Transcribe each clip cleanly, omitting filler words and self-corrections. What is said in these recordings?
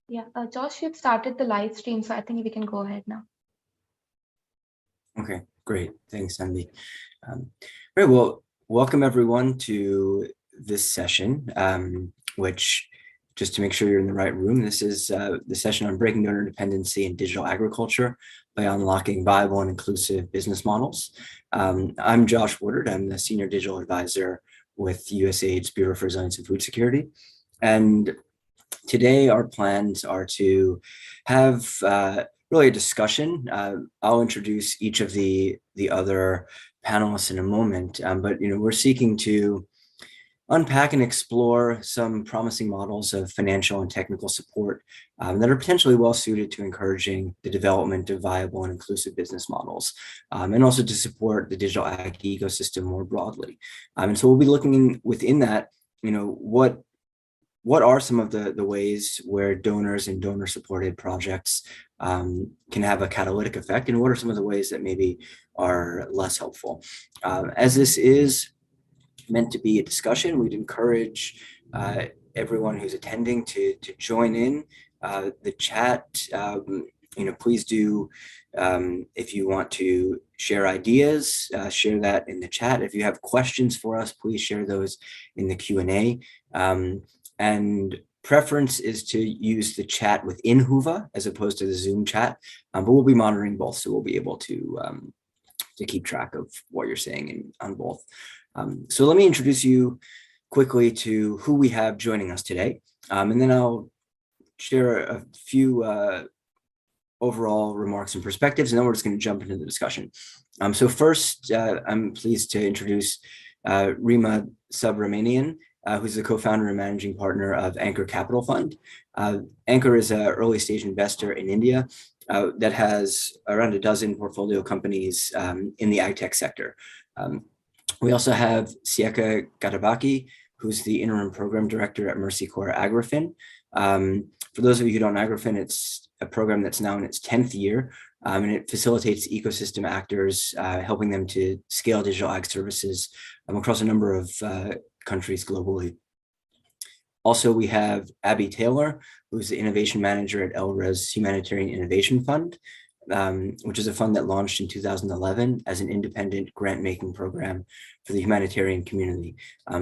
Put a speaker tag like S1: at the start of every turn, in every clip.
S1: Yeah, Josh, you've started the live stream, so I think we can go ahead now.
S2: Okay, great. Thanks, Andy. Great. Well, welcome everyone to this session, which, just to make sure you're in the right room, this is the session on breaking donor dependency in digital agriculture by unlocking viable and inclusive business models. I'm Josh Woodard. I'm the Senior Digital Advisor with USAID's Bureau for Resilience and Food Security. And today our plans are to have really a discussion. I'll introduce each of the other panelists in a moment, but we're seeking to unpack and explore some promising models of financial and technical support that are potentially well suited to encouraging the development of viable and inclusive business models, and also to support the digital ag ecosystem more broadly. And so we'll be looking within that, what are some of the ways where donors and donor supported projects can have a catalytic effect, and what are some of the ways that maybe are less helpful? As this is meant to be a discussion, we'd encourage everyone who's attending to join in the chat. Please do, if you want to share ideas, share that in the chat. If you have questions for us, please share those in the Q&A. And preference is to use the chat within Whova as opposed to the Zoom chat, but we'll be monitoring both, so we'll be able to keep track of what you're saying on both. So let me introduce you quickly to who we have joining us today, and then I'll share a few overall remarks and perspectives, and then we're just going to jump into the discussion. So first, I'm pleased to introduce Rima Subramanian, who's the co-founder and managing partner of Anchor Capital Fund. Anchor is an early stage investor in India that has around a dozen portfolio companies in the ag tech sector. We also have Sieka Gadabaki, who's the interim program director at Mercy Corps AgriFin. For those of you who don't know AgriFin, it's a program that's now in its 10th year, and it facilitates ecosystem actors, helping them to scale digital ag services across a number of countries globally. Also, we have Abby Taylor, who's the innovation manager at Elres Humanitarian Innovation Fund, which is a fund that launched in 2011 as an independent grant-making program for the humanitarian community.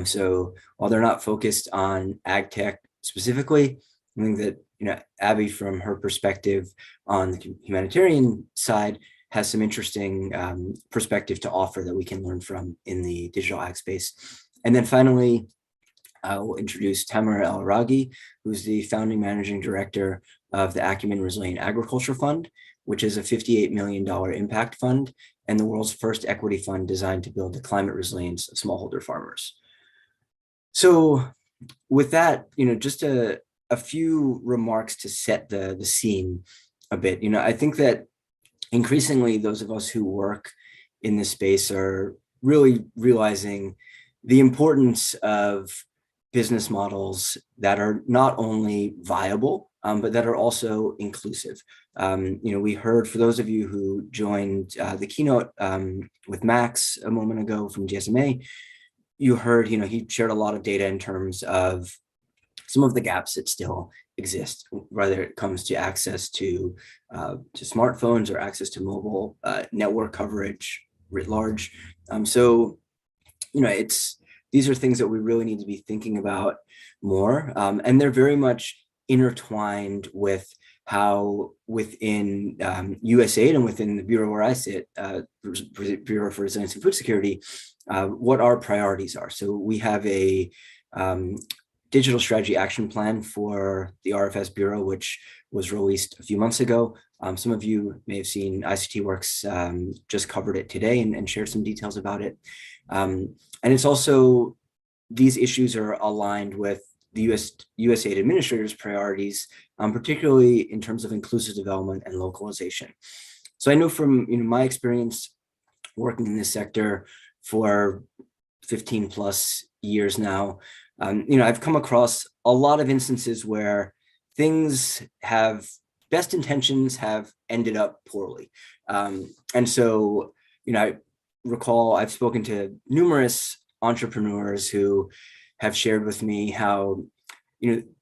S2: So while they're not focused on ag tech specifically, I think that Abby, from her perspective on the humanitarian side, has some interesting perspective to offer that we can learn from in the digital ag space. And then finally, I will introduce Tamara El-Raghi, who's the founding managing director of the Acumen Resilient Agriculture Fund, which is a $58 million impact fund and the world's first equity fund designed to build the climate resilience of smallholder farmers. So with that, just a few remarks to set the scene a bit. I think that increasingly those of us who work in this space are really realizing the importance of business models that are not only viable, but that are also inclusive. We heard, for those of you who joined the keynote with Max a moment ago from GSMA, you heard, he shared a lot of data in terms of some of the gaps that still exist, whether it comes to access to smartphones or access to mobile network coverage writ large. So, these are things that we really need to be thinking about more, and they're very much intertwined with how within USAID and within the bureau where I sit, Bureau for Resilience and Food Security, what our priorities are. So we have a digital strategy action plan for the RFS Bureau, which was released a few months ago. Some of you may have seen ICT Works just covered it today and shared some details about it. And it's also, these issues are aligned with the USAID administrators' priorities, particularly in terms of inclusive development and localization. So I know from my experience working in this sector for 15 plus years now, I've come across a lot of instances where things have, best intentions have ended up poorly. And so, I recall I've spoken to numerous entrepreneurs who have shared with me how,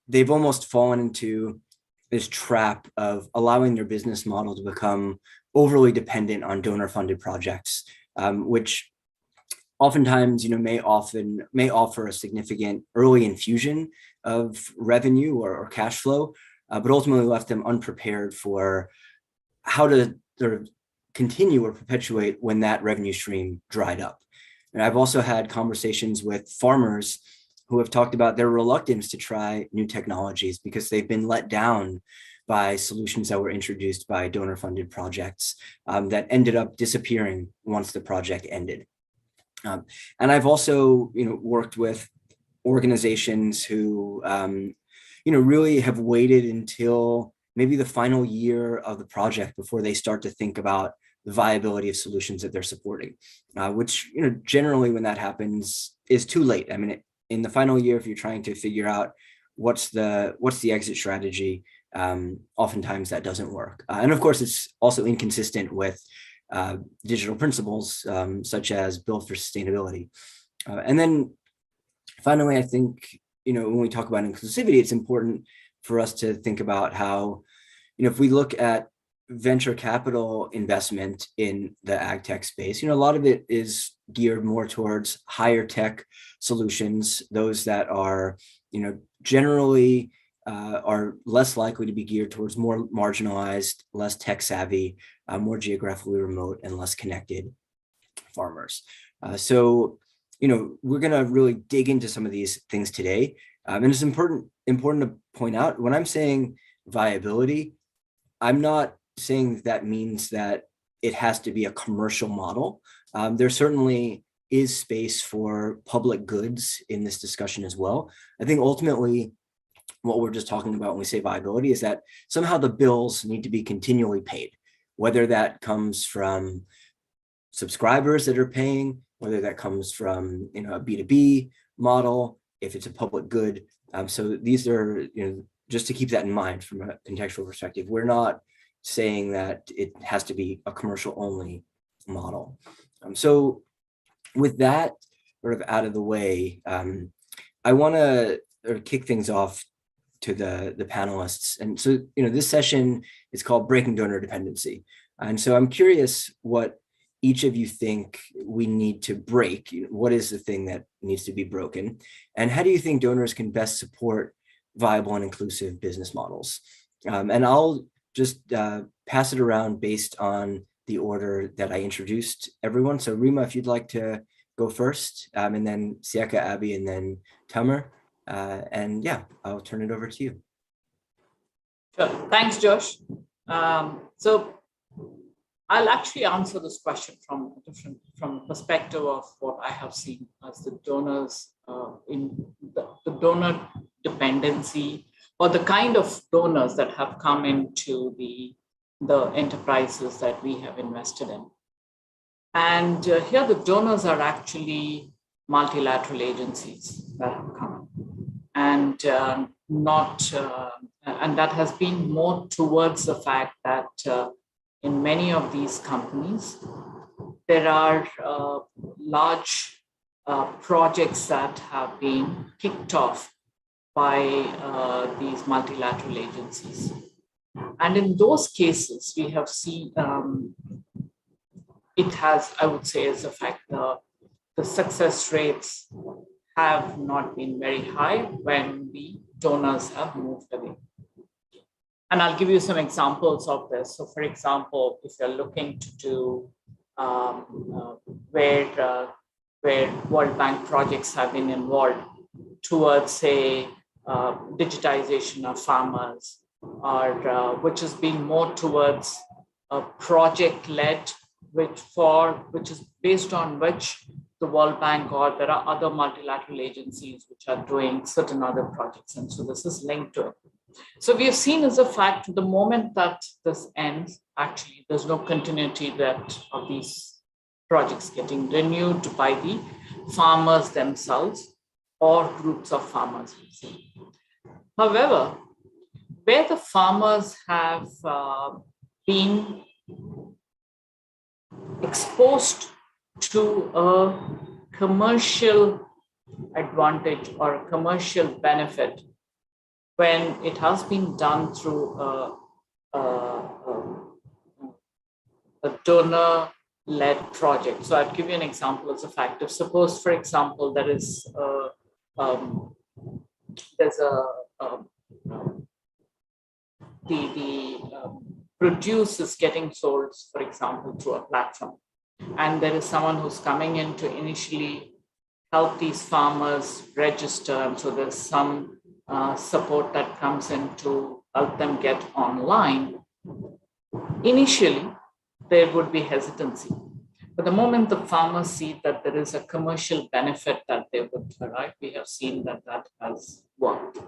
S2: they've almost fallen into this trap of allowing their business model to become overly dependent on donor-funded projects, which oftentimes, may offer a significant early infusion of revenue or cash flow, but ultimately left them unprepared for how to sort of continue or perpetuate when that revenue stream dried up. And I've also had conversations with farmers who have talked about their reluctance to try new technologies because they've been let down by solutions that were introduced by donor-funded projects that ended up disappearing once the project ended. And I've also, worked with organizations who, really have waited until maybe the final year of the project before they start to think about the viability of solutions that they're supporting, which, generally when that happens is too late. I mean, in the final year, if you're trying to figure out what's the exit strategy, oftentimes that doesn't work. And of course, it's also inconsistent with digital principles, such as build for sustainability. And then finally, I think, when we talk about inclusivity, it's important for us to think about how, if we look at venture capital investment in the ag tech space, a lot of it is geared more towards higher tech solutions, those that are, generally are less likely to be geared towards more marginalized, less tech savvy, more geographically remote and less connected farmers. So, we're going to really dig into some of these things today. And it's important to point out, when I'm saying viability, I'm not saying that means that it has to be a commercial model. There certainly is space for public goods in this discussion as well. I think ultimately what we're just talking about when we say viability is that somehow the bills need to be continually paid, whether that comes from subscribers that are paying, whether that comes from a B2B model, if it's a public good. So these are, just to keep that in mind from a contextual perspective, we're not saying that it has to be a commercial only model. So with that sort of out of the way, I want to kick things off to the panelists. And so, this session is called Breaking Donor Dependency. And so I'm curious what each of you think we need to break. What is the thing that needs to be broken? And how do you think donors can best support viable and inclusive business models? And I'll just pass it around based on the order that I introduced everyone. So Rima, if you'd like to go first, and then Siaka, Abby, and then Tamer. And yeah, I'll turn it over to you.
S3: Sure. Thanks, Josh. So I'll actually answer this question from a perspective of what I have seen as the donors in the donor dependency, or the kind of donors that have come into the enterprises that we have invested in. And here the donors are actually multilateral agencies that have come in. And and that has been more towards the fact that in many of these companies, there are large projects that have been kicked off by these multilateral agencies. And in those cases, we have seen it has, I would say, as a fact, the success rates have not been very high when the donors have moved away. And I'll give you some examples of this. So for example, if you're looking to do where World Bank projects have been involved towards, say, digitization of farmers, or which has been more towards a project-led, which is based on which the World Bank or there are other multilateral agencies which are doing certain other projects. And so this is linked to it. So we have seen as a fact, the moment that this ends, actually, there's no continuity of these projects getting renewed by the farmers themselves or groups of farmers. However, where the farmers have been exposed to a commercial advantage or a commercial benefit when it has been done through a donor-led project. So I'll give you an example as a fact. If suppose, for example, there's the produce is getting sold, for example, through a platform, and there is someone who's coming in to initially help these farmers register, and so there's some support that comes in to help them get online. Initially, there would be hesitancy. But the moment the farmers see that there is a commercial benefit that they would derive, we have seen that that has worked.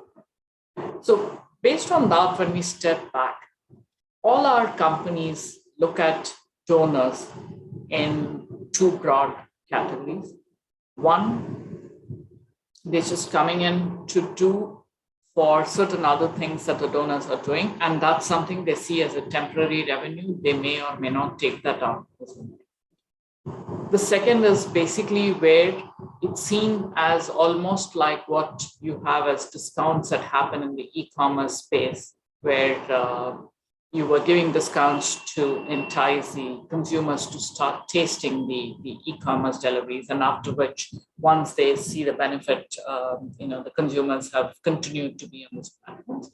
S3: So based on that, when we step back, all our companies look at donors in two broad categories. One, they're just coming in to do for certain other things that the donors are doing, and that's something they see as a temporary revenue. They may or may not take that up. The second is basically where it's seen as almost like what you have as discounts that happen in the e-commerce space, where you were giving discounts to entice the consumers to start tasting the e-commerce deliveries, and after which, once they see the benefit, the consumers have continued to be on these platforms.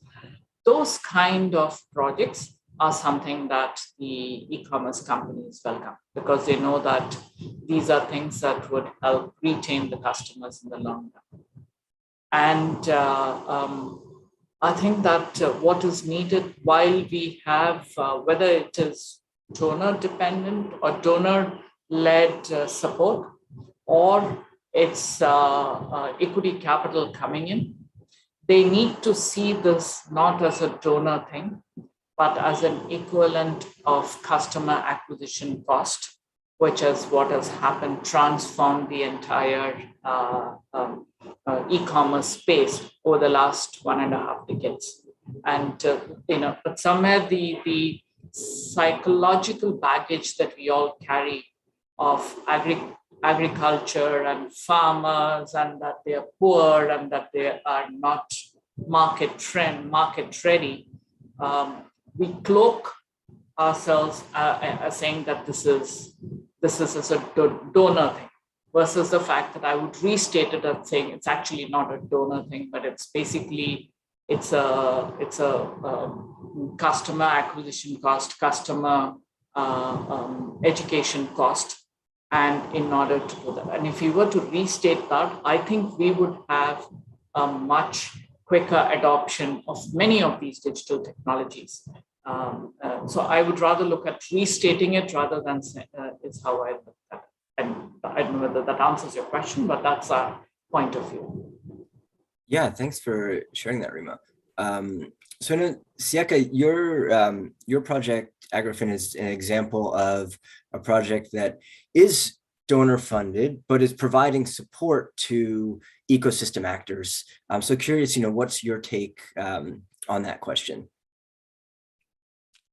S3: Those kind of projects are something that the e-commerce companies welcome, because they know that these are things that would help retain the customers in the long run. And I think that what is needed, while we have, whether it is donor dependent or donor led support, or it's equity capital coming in, they need to see this not as a donor thing, but as an equivalent of customer acquisition cost, which is what has happened, transformed the entire e-commerce space over the last 1.5 decades. And but somewhere the psychological baggage that we all carry of agriculture and farmers, and that they are poor and that they are not market ready, we cloak ourselves as saying that this is a donor thing, versus the fact that I would restate it as saying it's actually not a donor thing, but it's basically it's a customer acquisition cost, customer education cost, and in order to do that, and if you were to restate that, I think we would have a much quicker adoption of many of these digital technologies. So I would rather look at restating it rather than is how I look at it. And I don't know whether that answers your question, but that's our point of view.
S2: Yeah, thanks for sharing that, Rima. So Siaka, your project, Agrifin, is an example of a project that is donor funded, but is providing support to ecosystem actors. I'm so curious, what's your take on that question?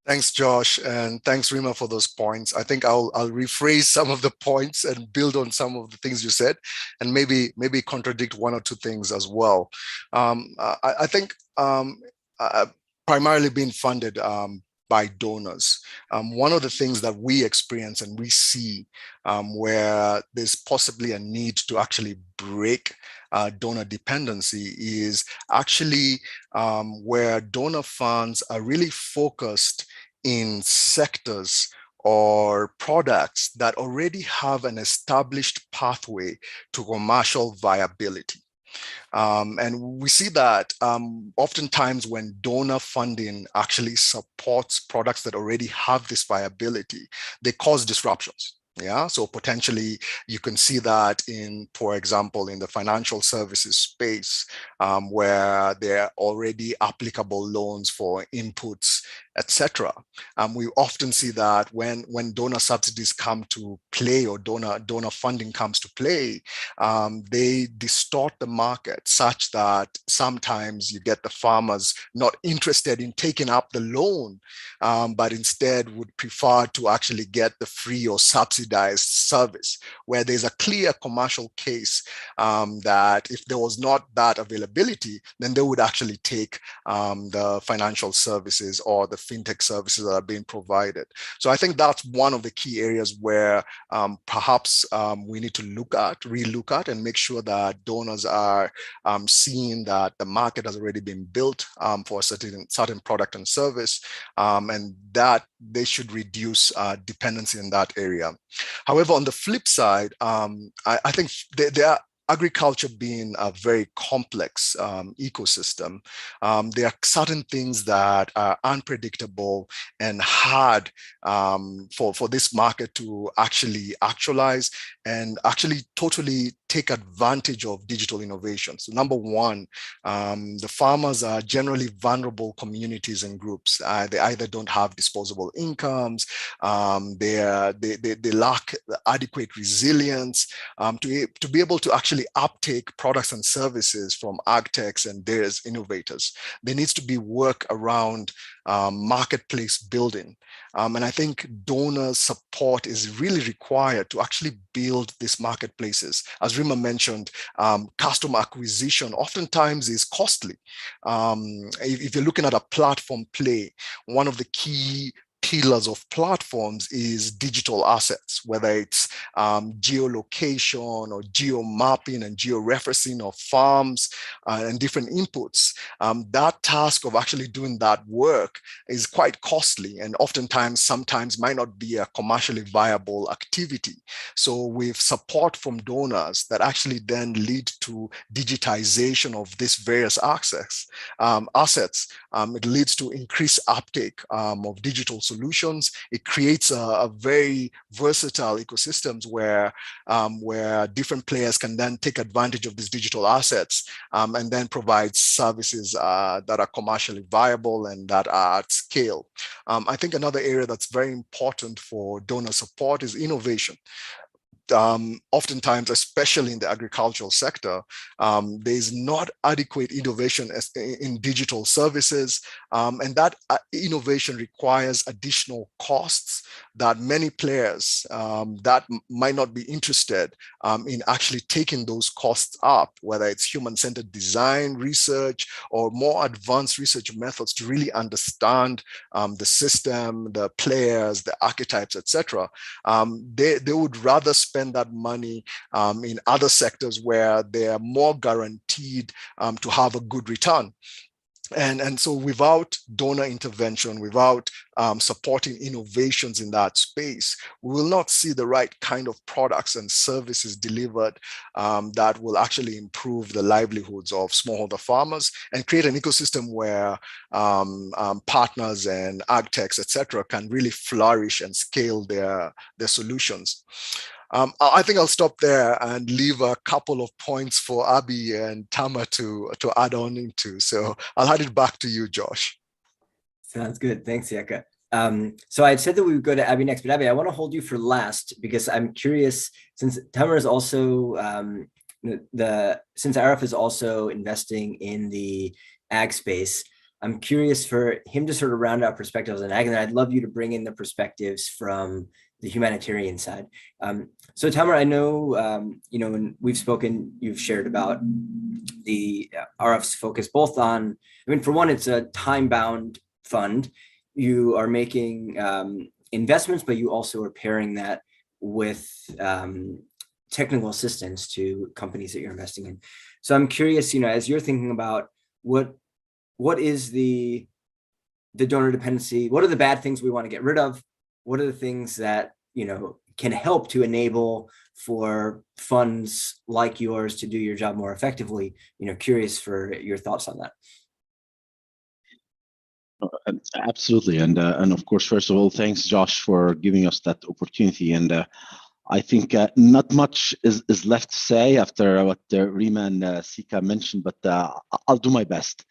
S4: Thanks, Josh, and thanks, Rima, for those points. I think I'll rephrase some of the points and build on some of the things you said, and maybe contradict one or two things as well. I think primarily being funded by donors. One of the things that we experience and we see where there's possibly a need to actually break donor dependency is actually where donor funds are really focused in sectors or products that already have an established pathway to commercial viability. And we see that oftentimes when donor funding actually supports products that already have this viability, they cause disruptions. Yeah, so potentially you can see that in, for example, in the financial services space, where there are already applicable loans for inputs etc. We often see that when donor subsidies come to play, or donor funding comes to play, they distort the market such that sometimes you get the farmers not interested in taking up the loan, but instead would prefer to actually get the free or subsidized service, where there's a clear commercial case that if there was not that availability, then they would actually take the financial services or the fintech services that are being provided. So I think that's one of the key areas where perhaps we need to relook at and make sure that donors are seeing that the market has already been built for a certain product and service, and that they should reduce dependency in that area. However, on the flip side, I think there are agriculture being a very complex ecosystem, there are certain things that are unpredictable and hard for this market to actualize and actually totally take advantage of digital innovation. So number one, the farmers are generally vulnerable communities and groups. They either don't have disposable incomes, they lack adequate resilience to be able to actually uptake products and services from ag techs and various innovators. There needs to be work around marketplace building. And I think donor support is really required to actually build these marketplaces. As Rima mentioned, customer acquisition oftentimes is costly. If you're looking at a platform play, one of the key pillars of platforms is digital assets, whether it's geolocation or geo-mapping and geo-referencing of farms and different inputs. That task of actually doing that work is quite costly and sometimes might not be a commercially viable activity. So with support from donors that actually then lead to digitization of these various assets, it leads to increased uptake of digital solutions. It creates a very versatile ecosystems where different players can then take advantage of these digital assets and then provide services that are commercially viable and that are at scale. I think another area that's very important for donor support is innovation. Oftentimes, especially in the agricultural sector, there is not adequate innovation in digital services, and that innovation requires additional costs that many players that might not be interested in actually taking those costs up, whether it's human-centered design research or more advanced research methods to really understand the system, the players, the archetypes, etc. They would rather spend that money in other sectors where they are more guaranteed to have a good return. And so without donor intervention, without supporting innovations in that space, we will not see the right kind of products and services delivered that will actually improve the livelihoods of smallholder farmers and create an ecosystem where partners and ag techs, etc., can really flourish and scale their solutions. I think I'll stop there and leave a couple of points for Abby and Tama to add on into. So I'll hand it back to you, Josh.
S2: Sounds good. Thanks, Yeka. So I had said that we would go to Abby next, but Abby, I want to hold you for last because I'm curious, since Tamer is also, since Arif is also investing in the ag space, I'm curious for him to sort of round out perspectives on ag, and I'd love you to bring in the perspectives from the humanitarian side. So Tamer, I know, when we've spoken, you've shared about the RF's focus both on, for one, it's a time-bound fund. You are making investments, but you also are pairing that with technical assistance to companies that you're investing in. So I'm curious, as you're thinking about what is the donor dependency, what are the bad things we want to get rid of? What are the things that, can help to enable for funds like yours to do your job more effectively? Curious for your thoughts on that.
S5: Absolutely. And of course, first of all, thanks, Josh, for giving us that opportunity. And I think not much is left to say after what Rima and Sika mentioned, but I'll do my best.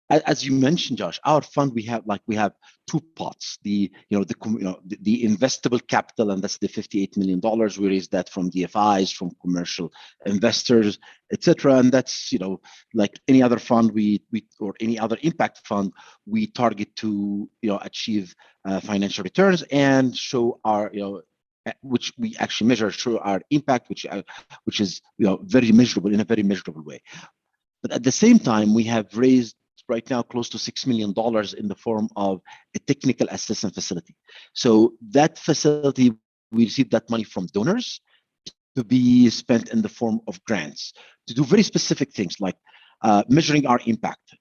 S5: as you mentioned, Josh, our fund, we have two pots. The investable capital, and that's the $58 million. We raised that from DFIs, from commercial investors, etc. And that's like any other fund, we or any other impact fund, we target to achieve financial returns and show our which we actually measure, show our impact, which is very measurable in a very measurable way. But at the same time, we have raised right now close to $6 million in the form of a technical assistance facility. So that facility, we received that money from donors to be spent in the form of grants to do very specific things like measuring our impact,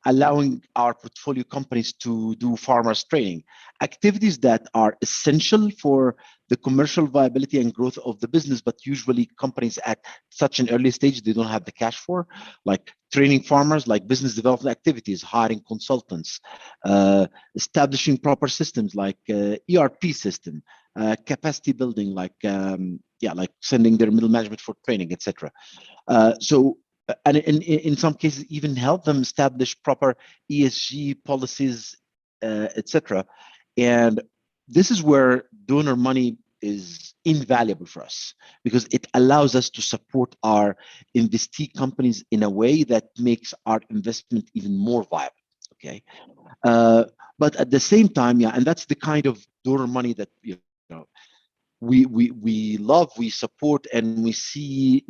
S5: allowing our portfolio companies to do farmers training, activities that are essential for the commercial viability and growth of the business, but usually companies at such an early stage, they don't have the cash for, like training farmers, like business development activities, hiring consultants, establishing proper systems like ERP system, capacity building, like sending their middle management for training, etc. And in some cases, even help them establish proper ESG policies, etc. And this is where donor money is invaluable for us, because it allows us to support our investee companies in a way that makes our investment even more viable. Okay, but at the same time, and that's the kind of donor money that we love, we support, and we see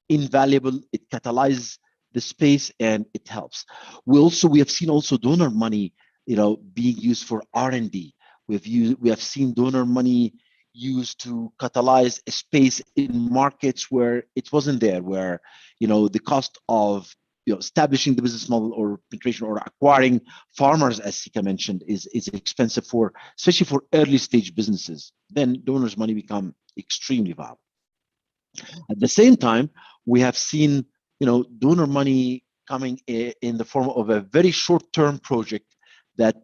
S5: invaluable. It catalyzes the space and it helps. We have seen also donor money being used for R&D. We have seen donor money used to catalyze a space in markets where it wasn't there, where the cost of establishing the business model or penetration or acquiring farmers, as Sika mentioned, is expensive especially for early stage businesses. Then donors money become extremely valuable. At the same time, we have seen donor money coming in the form of a very short-term project that,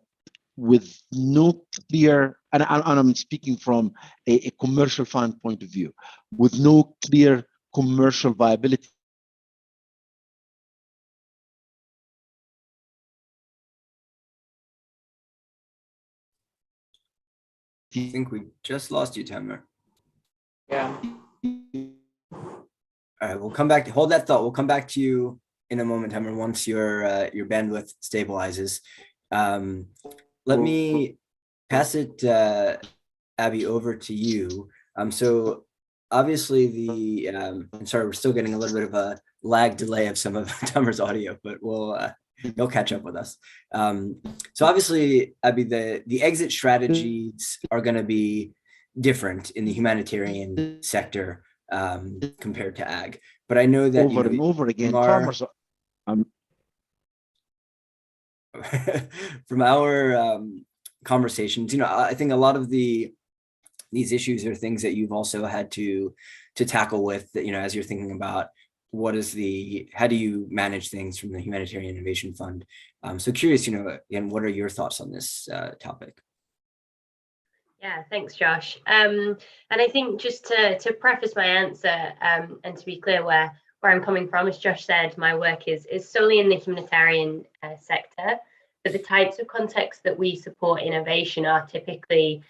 S5: with no clear, and I'm speaking from a commercial fund point of view, with no clear commercial viability.
S2: I think we just lost you, Tamer.
S3: Yeah.
S2: All right, we'll come back. Hold that thought. We'll come back to you in a moment, Tamer, once your bandwidth stabilizes. Let me pass it, Abby, over to you. So obviously I'm sorry, we're still getting a little bit of a lag delay of some of Tamer's audio, but he'll catch up with us. So obviously, Abby, the exit strategies are going to be different in the humanitarian sector compared to ag. But I know that
S5: over and over again, farmers
S2: from our conversations, I think a lot of these issues are things that you've also had to tackle with, as you're thinking about how do you manage things from the Humanitarian Innovation Fund. So curious, again, what are your thoughts on this topic?
S6: Yeah, thanks, Josh. And I think just to preface my answer and to be clear where I'm coming from, as Josh said, my work is solely in the humanitarian sector, but the types of contexts that we support innovation are typically,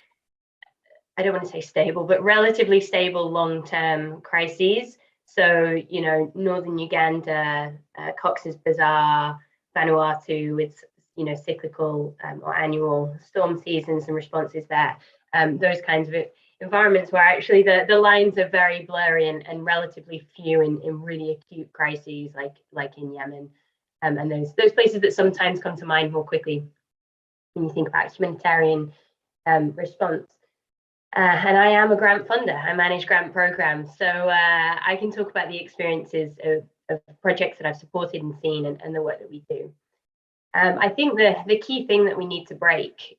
S6: I don't want to say stable, but relatively stable long-term crises. So, Northern Uganda, Cox's Bazar, Vanuatu with, cyclical or annual storm seasons and responses there. Those kinds of environments where actually the lines are very blurry and relatively few in really acute crises like in Yemen. And those places that sometimes come to mind more quickly when you think about humanitarian response. And I am a grant funder. I manage grant programs. So I can talk about the experiences of projects that I've supported and seen and the work that we do. I think the key thing that we need to break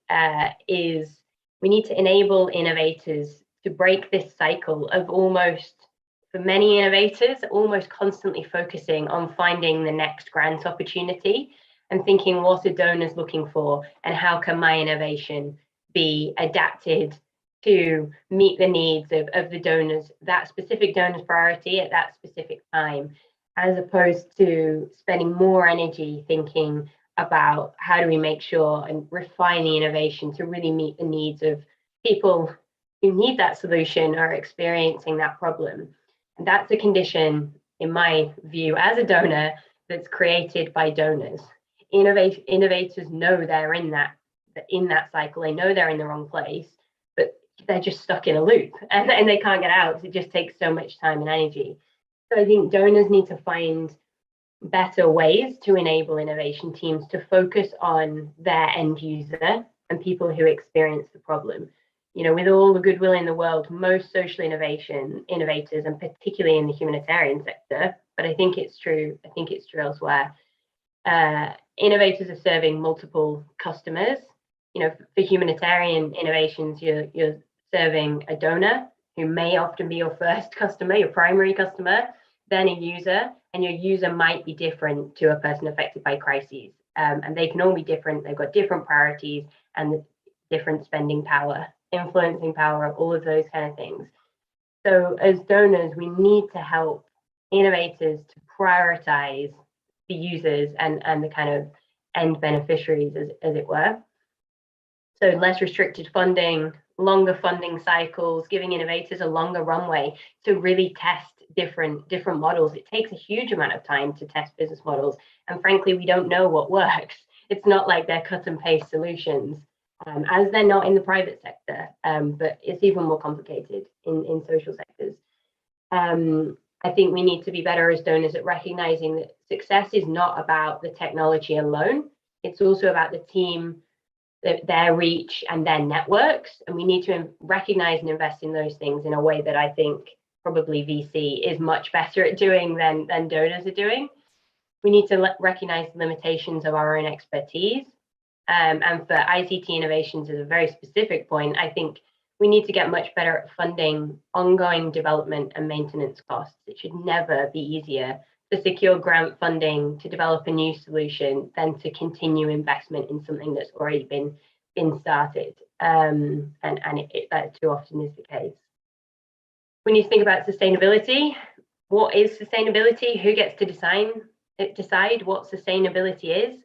S6: is we need to enable innovators to break this cycle of almost, for many innovators, almost constantly focusing on finding the next grant opportunity and thinking, what are donors looking for and how can my innovation be adapted to meet the needs of the donors, that specific donor's priority at that specific time. as opposed to spending more energy thinking about how do we make sure and refine the innovation to really meet the needs of people who need that solution or are experiencing that problem. And that's a condition, in my view, as a donor, that's created by donors. Innovators know they're in that cycle. They know they're in the wrong place, but they're just stuck in a loop and they can't get out. It just takes so much time and energy. So I think donors need to find better ways to enable innovation teams to focus on their end user and people who experience the problem. You know, with all the goodwill in the world, most social innovators, and particularly in the humanitarian sector, but I think it's true elsewhere, innovators are serving multiple customers. You know, for humanitarian innovations, you're serving a donor who may often be your first customer, your primary customer, then a user, and your user might be different to a person affected by crises. And they can all be different. They've got different priorities and different spending power, influencing power, all of those kind of things. So as donors, we need to help innovators to prioritize the users and the kind of end beneficiaries, as it were. So less restricted funding, longer funding cycles, giving innovators a longer runway to really test different models. It takes a huge amount of time to test business models. And frankly, we don't know what works. It's not like they're cut and paste solutions, as they're not in the private sector, but it's even more complicated in social sectors. I think we need to be better as donors at recognizing that success is not about the technology alone. It's also about the team, their reach and their networks. And we need to recognize and invest in those things in a way that I think probably VC is much better at doing than donors are doing. We need to recognize the limitations of our own expertise. And for ICT innovations as a very specific point, I think we need to get much better at funding ongoing development and maintenance costs. It should never be easier to secure grant funding to develop a new solution than to continue investment in something that's already been started. And that too often is the case. We need to think about sustainability. What is sustainability? Who gets to decide what sustainability is?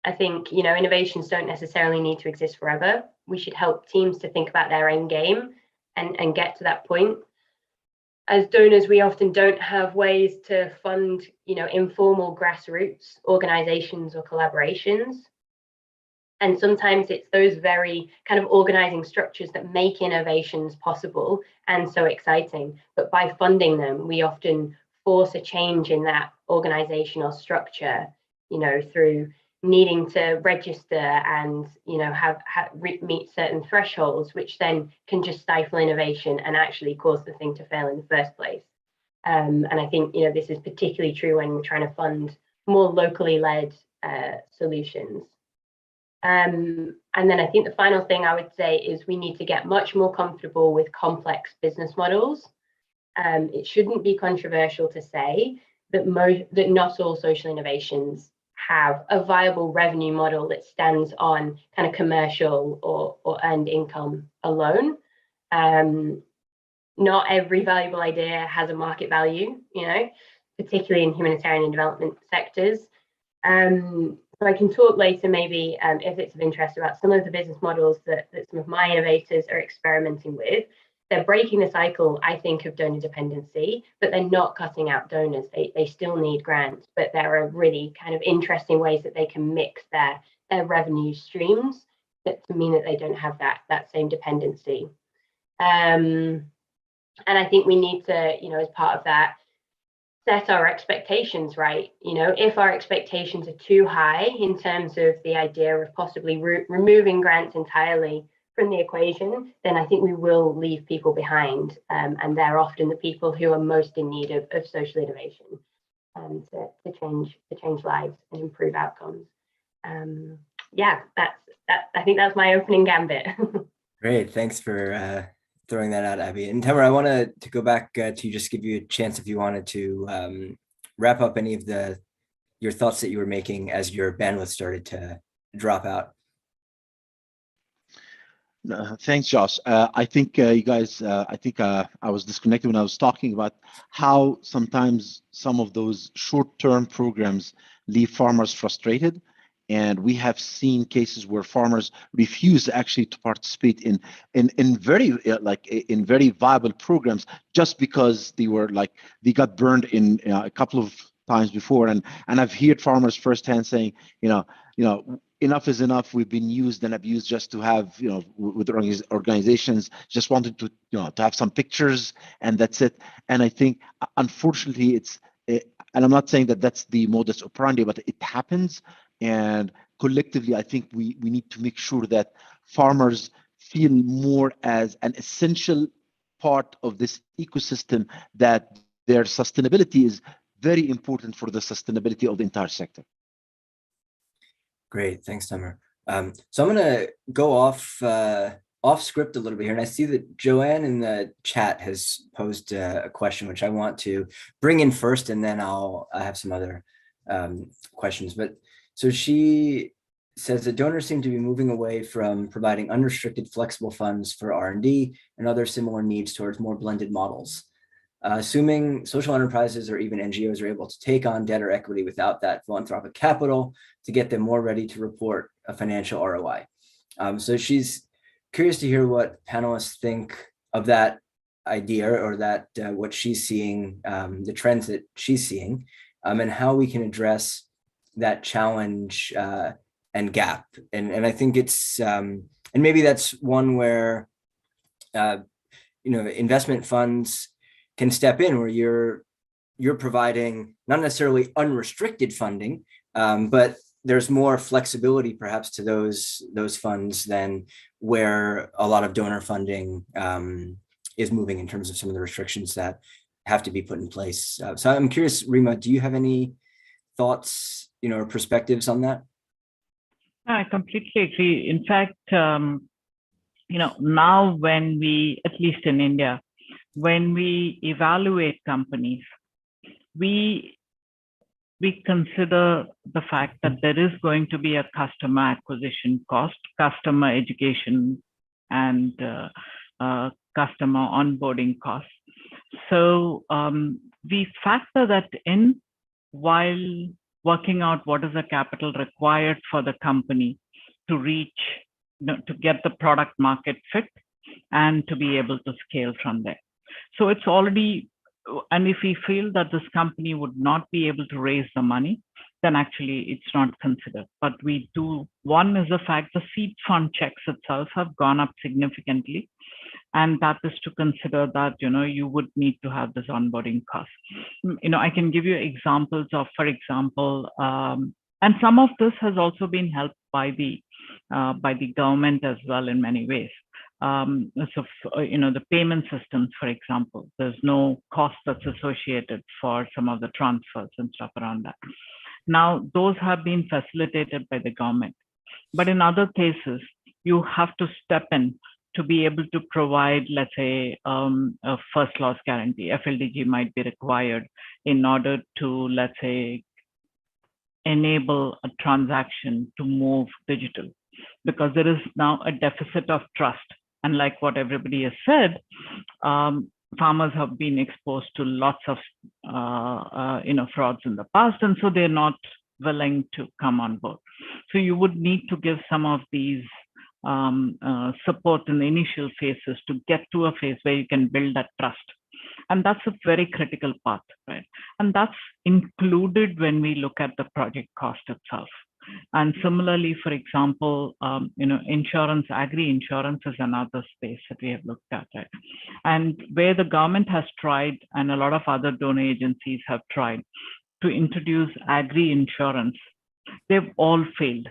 S6: I think, you know, innovations don't necessarily need to exist forever. We should help teams to think about their end game and get to that point. As donors, we often don't have ways to fund, you know, informal grassroots organizations or collaborations. And sometimes it's those very kind of organizing structures that make innovations possible and so exciting. But by funding them, we often force a change in that organizational structure, you know, through needing to register and, you know, meet certain thresholds, which then can just stifle innovation and actually cause the thing to fail in the first place. And I think, you know, this is particularly true when we're trying to fund more locally led solutions. And then I think the final thing I would say is we need to get much more comfortable with complex business models. It shouldn't be controversial to say that not all social innovations have a viable revenue model that stands on kind of commercial or earned income alone. Not every valuable idea has a market value, you know, particularly in humanitarian and development sectors. So I can talk later maybe if it's of interest about some of the business models that some of my innovators are experimenting with. They're breaking the cycle, I think, of donor dependency, but they're not cutting out donors. They still need grants, but there are really kind of interesting ways that they can mix their revenue streams to mean that they don't have that same dependency. And I think we need to, you know, as part of that, set our expectations right. You know, if our expectations are too high in terms of the idea of possibly removing grants entirely from the equation, then I think we will leave people behind, and they're often the people who are most in need of social innovation to change lives and improve outcomes. Yeah, I think that's my opening gambit.
S2: Great, thanks for throwing that out, Abby. And Tamara, I wanted to go back to just give you a chance if you wanted to wrap up any of your thoughts that you were making as your bandwidth started to drop out.
S5: Thanks, Josh. I think you guys, I think I was disconnected when I was talking about how sometimes some of those short-term programs leave farmers frustrated. And we have seen cases where farmers refuse actually to participate in very in very viable programs just because they got burned in a couple of times before. And I've heard farmers firsthand saying, enough is enough. We've been used and abused just to have, with organizations, just wanted to, to have some pictures and that's it. And I think, unfortunately, and I'm not saying that that's the modus operandi, but it happens. And collectively, I think we need to make sure that farmers feel more as an essential part of this ecosystem, that their sustainability is very important for the sustainability of the entire sector.
S2: Great, thanks, Tamer. So I'm going to go off script a little bit here, and I see that Joanne in the chat has posed a question, which I want to bring in first, and then I have some other questions. But so she says that donors seem to be moving away from providing unrestricted, flexible funds for R&D and other similar needs towards more blended models. Assuming social enterprises or even NGOs are able to take on debt or equity without that philanthropic capital to get them more ready to report a financial ROI. So she's curious to hear what panelists think of that idea, or that what she's seeing, the trends that she's seeing, and how we can address that challenge and gap. And I think it's, and maybe that's one where, investment funds can step in, where you're providing not necessarily unrestricted funding, but there's more flexibility perhaps to those funds than where a lot of donor funding is moving in terms of some of the restrictions that have to be put in place. So I'm curious, Rima, do you have any thoughts, or perspectives on that?
S7: I completely agree. In fact, now when we, at least in India, when we evaluate companies, we consider the fact that there is going to be a customer acquisition cost, customer education, and customer onboarding costs. So we factor that in while working out what is the capital required for the company to reach, to get the product market fit and to be able to scale from there. So it's already, and if we feel that this company would not be able to raise the money, then actually it's not considered. But we do, one is the fact the seed fund checks itself have gone up significantly. And that is to consider that, you would need to have this onboarding cost. I can give you examples of, for example, and some of this has also been helped by the government as well in many ways. The payment systems, for example, there's no cost that's associated for some of the transfers and stuff around that. Now, those have been facilitated by the government. But in other cases, you have to step in to be able to provide, let's say, a first loss guarantee. FLDG might be required in order to, let's say, enable a transaction to move digital, because there is now a deficit of trust. And like what everybody has said, farmers have been exposed to lots of frauds in the past, and so they're not willing to come on board. So you would need to give some of these support in the initial phases to get to a phase where you can build that trust. And that's a very critical part, right? And that's included when we look at the project cost itself. And similarly, for example, insurance, agri-insurance is another space that we have looked at, right? And where the government has tried, and a lot of other donor agencies have tried to introduce agri-insurance, they've all failed.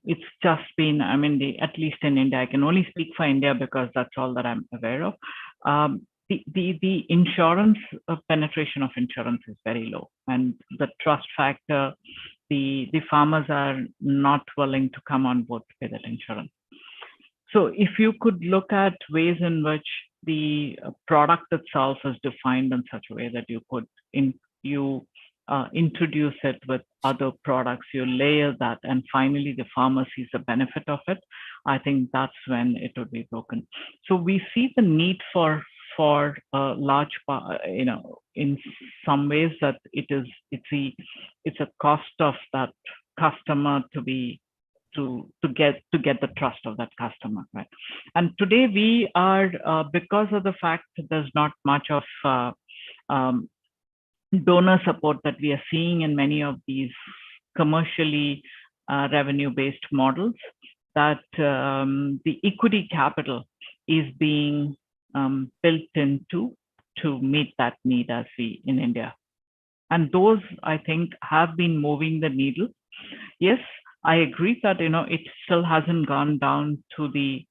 S7: It's just been, at least in India, I can only speak for India because that's all that I'm aware of. The insurance penetration of insurance is very low, and the trust factor, the farmers are not willing to come on board to pay that insurance. So if you could look at ways in which the product itself is defined in such a way that you introduce it with other products, you layer that, and finally the farmer sees the benefit of it, I think that's when it would be broken. So we see the need for a large part, in some ways that it's a cost of that customer to get the trust of that customer, right? And today we are, because of the fact that there's not much of donor support that we are seeing in many of these commercially revenue-based models, that the equity capital is being built into to meet that need as we in India. And those, I think, have been moving the needle. Yes, I agree that it still hasn't gone down to the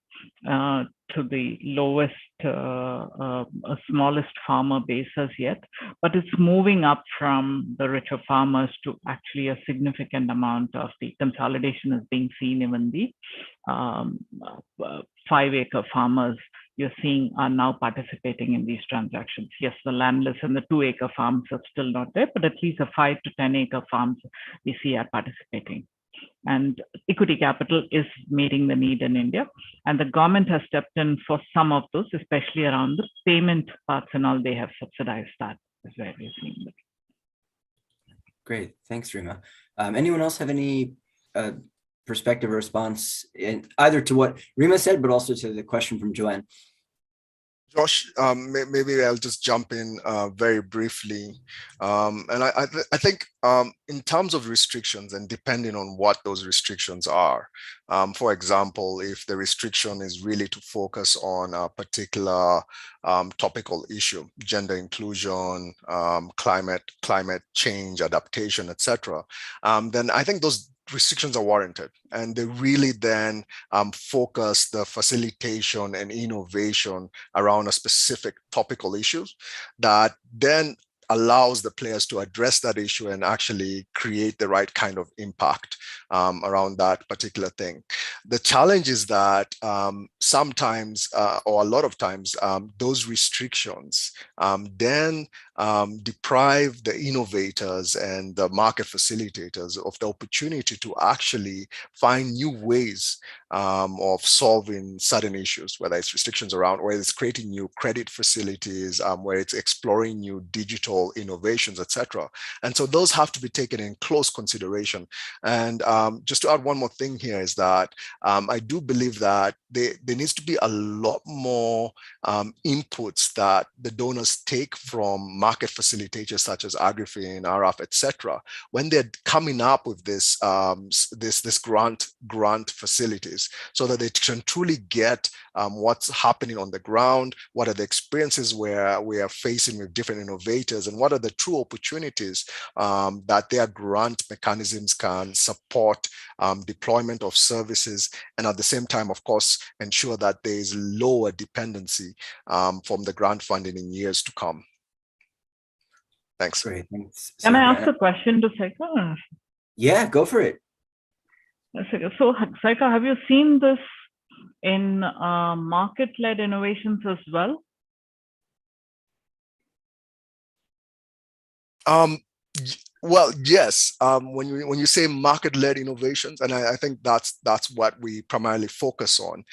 S7: lowest, smallest farmer base as yet, but it's moving up from the richer farmers to actually a significant amount of the consolidation is being seen. Even the 5-acre farmers you're seeing are now participating in these transactions. Yes, the landless and the 2-acre farms are still not there, but at least the 5 to 10-acre farms we see are participating. And equity capital is meeting the need in India. And the government has stepped in for some of those, especially around the payment parts and all. They have subsidized that, is where we're seeing it.
S2: Great, thanks, Rima. Anyone else have any perspective or response in either to what Rima said, but also to the question from Joanne?
S4: Josh, maybe I'll just jump in very briefly. And I think in terms of restrictions and depending on what those restrictions are, for example, if the restriction is really to focus on a particular topical issue, gender inclusion, climate change, adaptation, etc., then I think those restrictions are warranted, and they really then focus the facilitation and innovation around a specific topical issue that then allows the players to address that issue and actually create the right kind of impact around that particular thing. The challenge is that sometimes, or a lot of times, those restrictions then deprive the innovators and the market facilitators of the opportunity to actually find new ways of solving certain issues, whether it's restrictions around, whether it's creating new credit facilities, where it's exploring new digital innovations, etc. And so those have to be taken in close consideration. And just to add one more thing here is that I do believe that there needs to be a lot more inputs that the donors take from market facilitators such as AgriFin, RF, etc., when they're coming up with this grant facilities, so that they can truly get what's happening on the ground, what are the experiences where we are facing with different innovators, and what are the true opportunities that their grant mechanisms can support deployment of services, and at the same time, of course, ensure that there is lower dependency from the grant funding in years to come. Thanks.
S2: Great, thanks.
S7: Can I ask a question to Saika?
S2: Yeah, go for it.
S7: So, Saika, have you seen this in market-led innovations as well?
S4: Well, yes. When you say market-led innovations, and I think that's what we primarily focus on,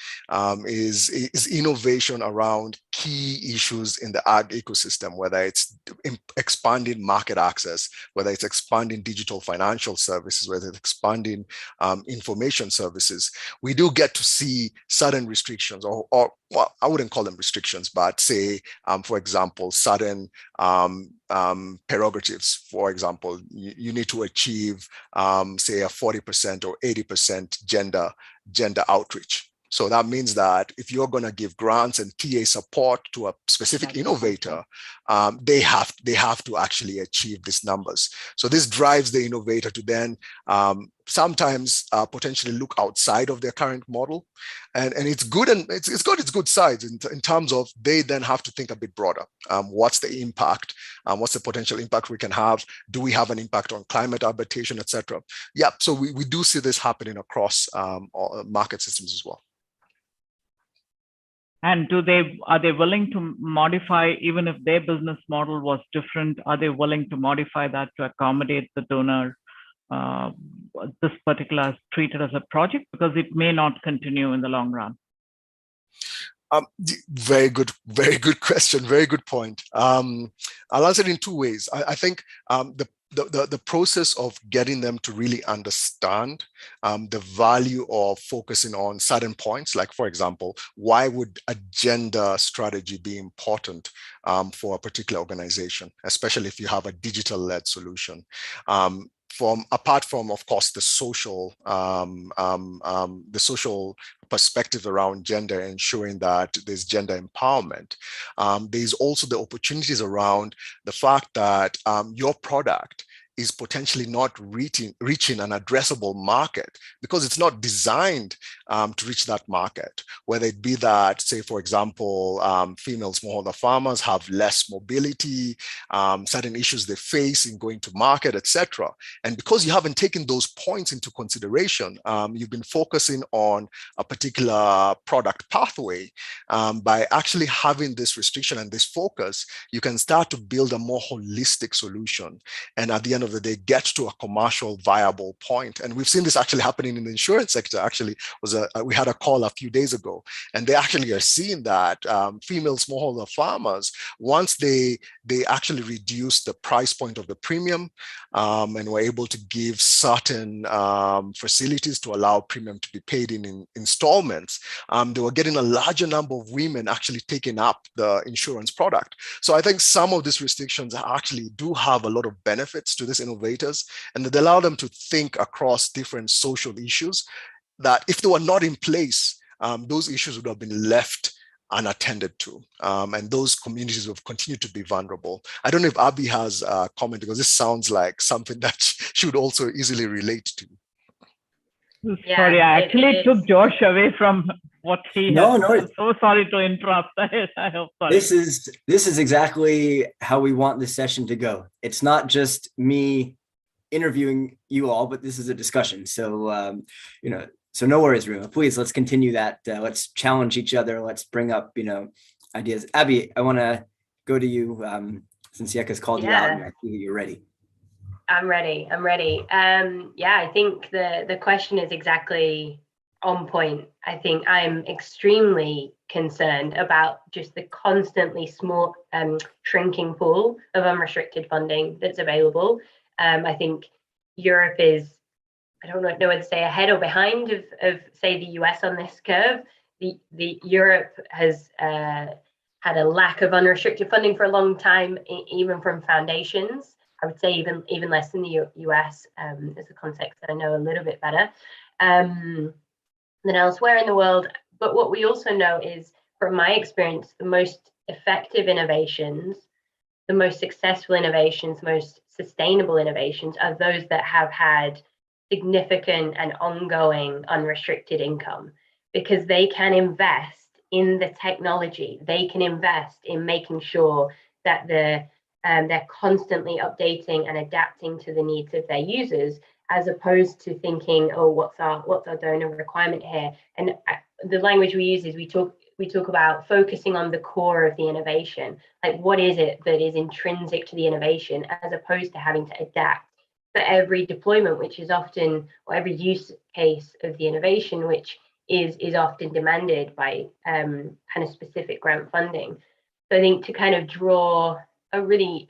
S4: is innovation around key issues in the ag ecosystem, whether it's expanding market access, whether it's expanding digital financial services, whether it's expanding information services. We do get to see certain restrictions, or well, I wouldn't call them restrictions, but say, for example, certain prerogatives. For example, you need to achieve, say, a 40% or 80% gender outreach. So that means that if you're going to give grants and TA support to a specific innovator, they have to actually achieve these numbers. So this drives the innovator to then sometimes potentially look outside of their current model, and it's good, and it's got its good sides in terms of they then have to think a bit broader. What's the impact? What's the potential impact we can have? Do we have an impact on climate adaptation, etc.? Yeah, so we do see this happening across market systems as well.
S7: And are they willing to modify, even if their business model was different, are they willing to modify that to accommodate the donor? This particular is treated as a project because it may not continue in the long run.
S4: Very good question. Very good point. I'll answer it in two ways. I think the process of getting them to really understand the value of focusing on certain points, like, for example, why would a gender strategy be important for a particular organization, especially if you have a digital-led solution? Apart from, of course, the social perspective around gender, ensuring that there's gender empowerment. There's also the opportunities around the fact that your product is potentially not reaching an addressable market because it's not designed to reach that market, whether it be that, say, for example, female smallholder farmers have less mobility, certain issues they face in going to market, etc. And because you haven't taken those points into consideration, you've been focusing on a particular product pathway. By actually having this restriction and this focus, you can start to build a more holistic solution. And at the end of the day, get to a commercial viable point. And we've seen this actually happening in the insurance sector. Actually, we had a call a few days ago, and they actually are seeing that female smallholder farmers, once they actually reduce the price point of the premium and were able to give certain facilities to allow premium to be paid in installments, they were getting a larger number of women actually taking up the insurance product. So I think some of these restrictions actually do have a lot of benefits to these innovators, and they allow them to think across different social issues that if they were not in place, those issues would have been left unattended to, and those communities will continue to be vulnerable. I don't know if Abby has a comment, because this sounds like something that she would also easily relate to.
S6: Yeah,
S7: sorry, I actually took Josh away from what he
S2: No,
S7: I'm so sorry to interrupt. I hope sorry.
S2: This is exactly how we want this session to go. It's not just me interviewing you all, but this is a discussion. So so no worries, Rima. Please, let's continue that. Let's challenge each other. Let's bring up ideas. Abby, I want to go to you since Yeka's called you out, and I see that you're ready.
S6: I'm ready. Yeah, I think the question is exactly on point. I think I'm extremely concerned about just the constantly small shrinking pool of unrestricted funding that's available. I think Europe is, I don't know whether to say ahead or behind of say the US on this curve. The Europe has had a lack of unrestricted funding for a long time, even from foundations. I would say even less than the US, as a context that I know a little bit better than elsewhere in the world. But what we also know is, from my experience, the most effective innovations, the most successful innovations, most sustainable innovations are those that have had significant and ongoing unrestricted income, because they can invest in the technology, they can invest in making sure that they're constantly updating and adapting to the needs of their users, as opposed to thinking, oh, what's our donor requirement here? And the language we use is we talk about focusing on the core of the innovation, like what is it that is intrinsic to the innovation, as opposed to having to adapt for every deployment, which is often, or every use case of the innovation, which is often demanded by kind of specific grant funding. So I think to kind of draw a really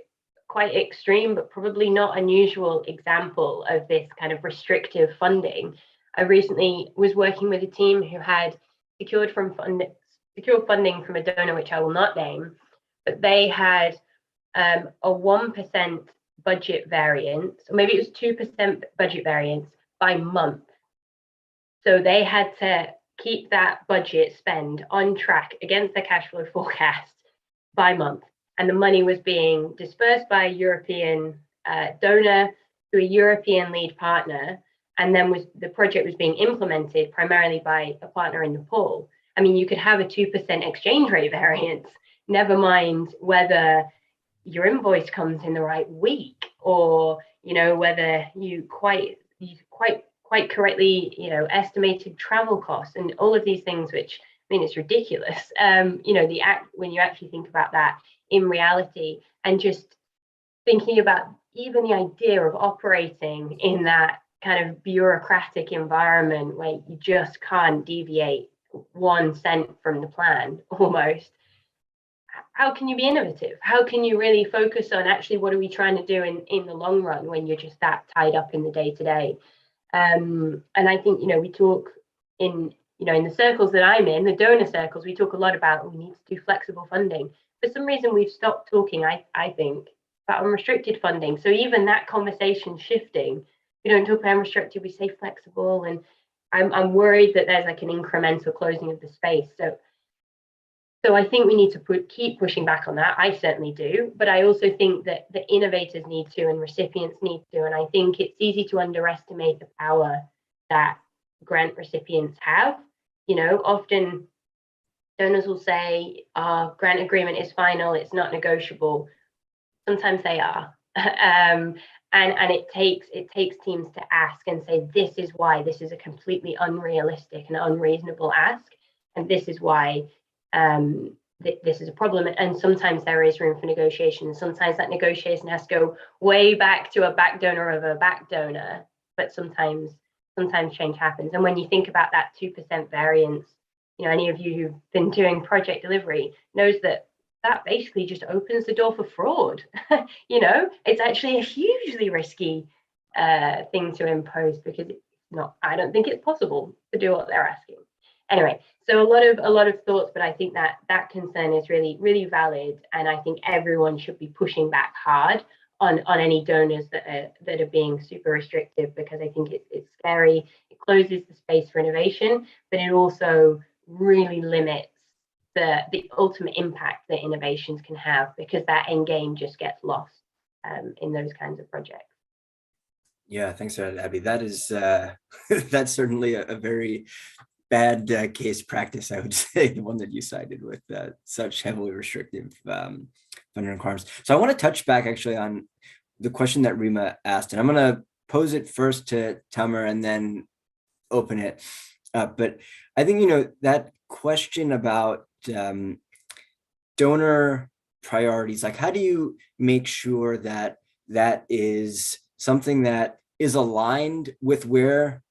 S6: quite extreme, but probably not unusual example of this kind of restrictive funding, I recently was working with a team who had secured funding from a donor, which I will not name, but they had a 1% budget variance, or maybe it was 2% budget variance by month. So they had to keep that budget spend on track against their cash flow forecast by month. And the money was being dispersed by a European donor to a European lead partner, and then the project was being implemented primarily by a partner in Nepal. I mean, you could have a 2% exchange rate variance, never mind whether your invoice comes in the right week, or whether you quite correctly estimated travel costs, and all of these things which mean, it's ridiculous. When you actually think about that in reality, and just thinking about even the idea of operating in that kind of bureaucratic environment where you just can't deviate 1 cent from the plan almost. How can you be innovative? How can you really focus on actually what are we trying to do in the long run when you're just that tied up in the day to day? And I think, we talk in the circles that I'm in, the donor circles, we talk a lot about we need to do flexible funding. For some reason, we've stopped talking, I think, about unrestricted funding. So even that conversation shifting, we don't talk about unrestricted, we say flexible. And I'm worried that there's like an incremental closing of the space. So I think we need to keep pushing back on that. I certainly do, but I also think that the innovators need to and recipients need to. And I think it's easy to underestimate the power that grant recipients have. Often donors will say, "Our grant agreement is final, it's not negotiable." Sometimes they are. And it takes teams to ask and say, this is why this is a completely unrealistic and unreasonable ask, and this is why this is a problem. And sometimes there is room for negotiation. Sometimes that negotiation has to go way back to a back donor of a back donor, but sometimes change happens. And when you think about that 2% variance, any of you who've been doing project delivery knows that basically just opens the door for fraud. It's actually a hugely risky thing to impose, because I don't think it's possible to do what they're asking. Anyway, so a lot of thoughts, but I think that concern is really, really valid. And I think everyone should be pushing back hard on any donors that are being super restrictive, because I think it's scary. It closes the space for innovation, but it also really limits the ultimate impact that innovations can have, because that end game just gets lost in those kinds of projects.
S2: Yeah, thanks for that, Abby. That is that's certainly a very bad case practice, I would say, the one that you cited with such heavily restrictive funding requirements. So I want to touch back actually on the question that Rima asked, and I'm going to pose it first to Tamer and then open it up. But I think, that question about donor priorities, like how do you make sure that that is something that is aligned with where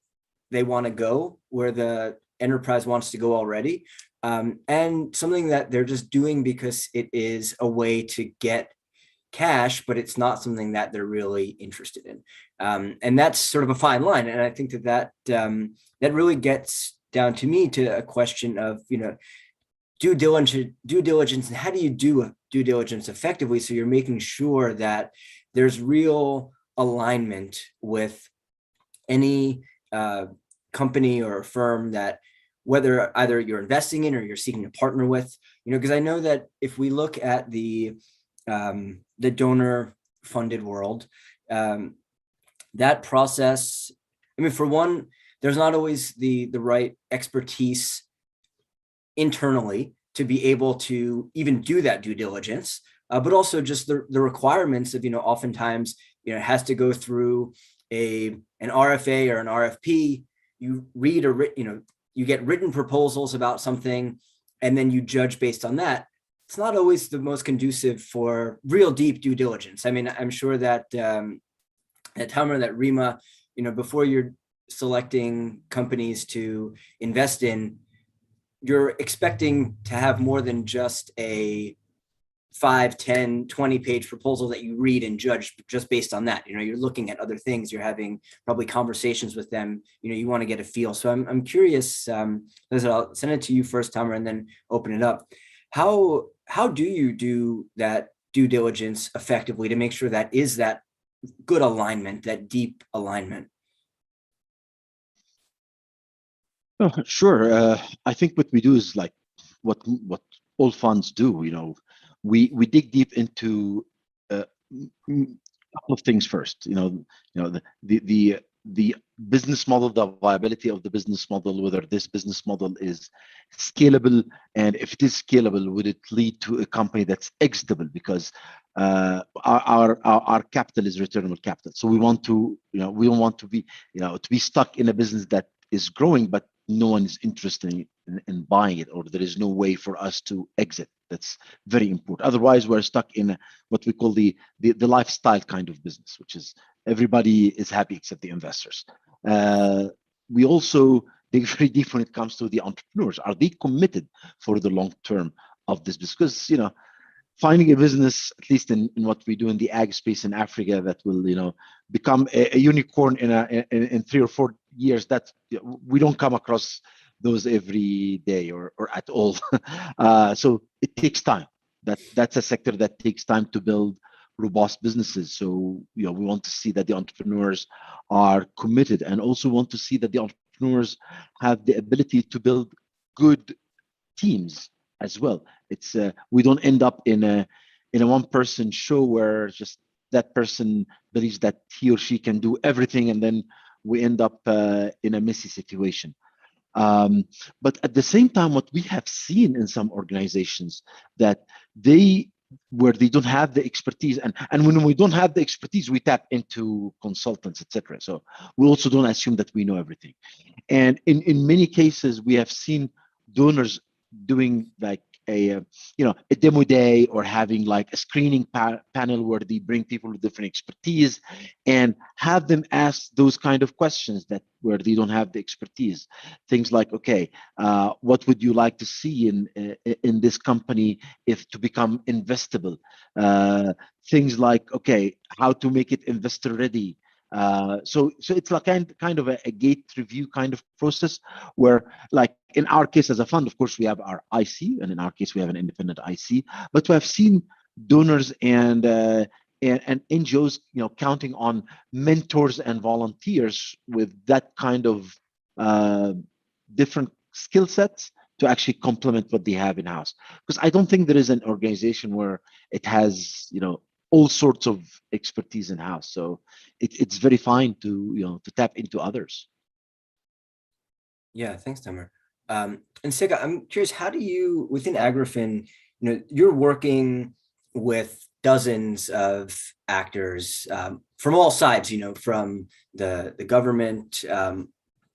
S2: they want to go, where the enterprise wants to go already, and something that they're just doing because it is a way to get cash, but it's not something that they're really interested in. And that's sort of a fine line. And I think that really gets down to me to a question of, due diligence, and how do you do due diligence effectively, so you're making sure that there's real alignment with any company or firm that, whether either you're investing in or you're seeking to partner with, because I know that if we look at the donor funded world, that process, for one, there's not always the right expertise internally to be able to even do that due diligence, but also just the requirements of, oftentimes, it has to go through an RFA or an RFP. You read you get written proposals about something, and then you judge based on that. It's not always the most conducive for real deep due diligence. I'm sure that at Tamer, that Rima, before you're selecting companies to invest in, you're expecting to have more than just a 5, 10, 20-page proposal that you read and judge just based on that. You're looking at other things. You're having probably conversations with them. You want to get a feel. So I'm curious, Liz, I'll send it to you first, Tamer, and then open it up. How do you do that due diligence effectively to make sure that is that good alignment, that deep alignment?
S5: Oh, sure. I think what we do is like what all funds do. We dig deep into a couple of things first. The business model, the viability of the business model, whether this business model is scalable, and if it is scalable, would it lead to a company that's exitable? Because our capital is returnable capital. So we want to, we don't want to be, to be stuck in a business that is growing but no one is interested in buying it, or there is no way for us to exit. That's very important. Otherwise, we're stuck in what we call the lifestyle kind of business, which is everybody is happy except the investors. We also dig very deep when it comes to the entrepreneurs. Are they committed for the long term of this? Because, you know, finding a business, at least in what we do in the ag space in Africa, that will, you know, become a unicorn in 3 or 4 years, that we don't come across those every day or at all. So it takes time. That's a sector that takes time to build robust businesses. So, you know, we want to see that the entrepreneurs are committed, and also want to see that the entrepreneurs have the ability to build good teams as well. It's we don't end up in a one-person show where just that person believes that he or she can do everything, and then we end up in a messy situation. But at the same time, what we have seen in some organizations, that where they don't have the expertise, and when we don't have the expertise, we tap into consultants, etc. So we also don't assume that we know everything. And in many cases, we have seen donors doing like a demo day, or having like a screening panel where they bring people with different expertise and have them ask those kind of questions that where they don't have the expertise. Things like, okay, what would you like to see in this company if to become investable? Things like, okay, how to make it investor ready. So it's like kind of a gate review kind of process, where, like in our case as a fund, of course, we have our IC, and in our case we have an independent IC. But we have seen donors and NGOs, you know, counting on mentors and volunteers with that kind of different skill sets to actually complement what they have in house. Because I don't think there is an organization where it has, you know, all sorts of expertise in house. So it's very fine to, you know, to tap into others.
S2: Yeah, thanks, Tamer. And Sika, I'm curious, how do you, within Agrifin, you know, you're working with dozens of actors from all sides, you know, from the government,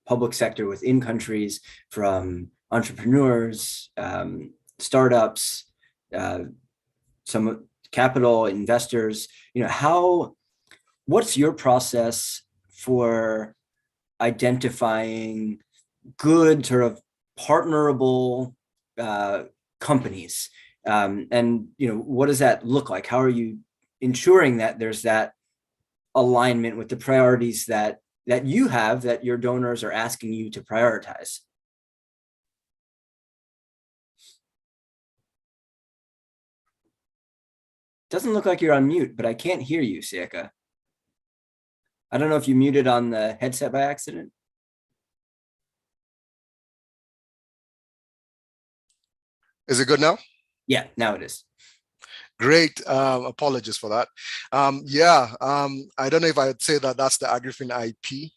S2: public sector within countries, from entrepreneurs, startups, some capital investors. You know, what's your process for identifying good sort of partnerable companies, and you know, what does that look like? How are you ensuring that there's that alignment with the priorities that you have, that your donors are asking you to prioritize? Doesn't look like you're on mute, but I can't hear you, Sika. I don't know if you muted on the headset by accident.
S4: Is it good now?
S2: Yeah, now it is.
S4: Great. Apologies for that. I don't know if I would say that that's the Agrifin IP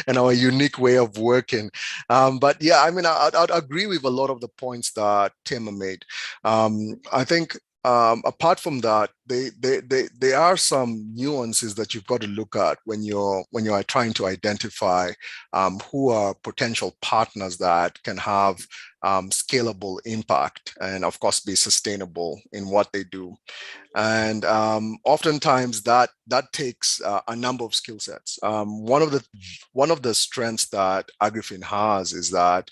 S4: and our unique way of working. But yeah, I mean, I'd agree with a lot of the points that Tamer made. I think apart from that, there are some nuances that you've got to look at when you are trying to identify who are potential partners that can have scalable impact, and of course be sustainable in what they do. And oftentimes that takes a number of skill sets. One of the strengths that Agrifin has is that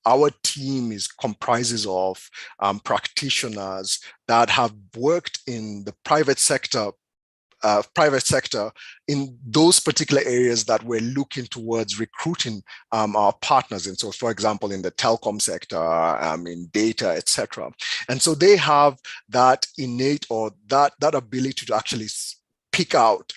S4: our team comprises of practitioners that have worked in the private sector in those particular areas that we're looking towards recruiting our partners in. So, for example, in the telecom sector, in data, etc. And so they have that innate, or that ability to actually pick out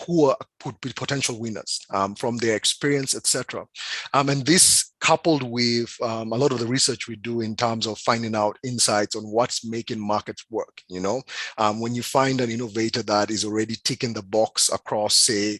S4: who could be potential winners from their experience, etc. And this, coupled with a lot of the research we do in terms of finding out insights on what's making markets work. You know, when you find an innovator that is already ticking the box across, say,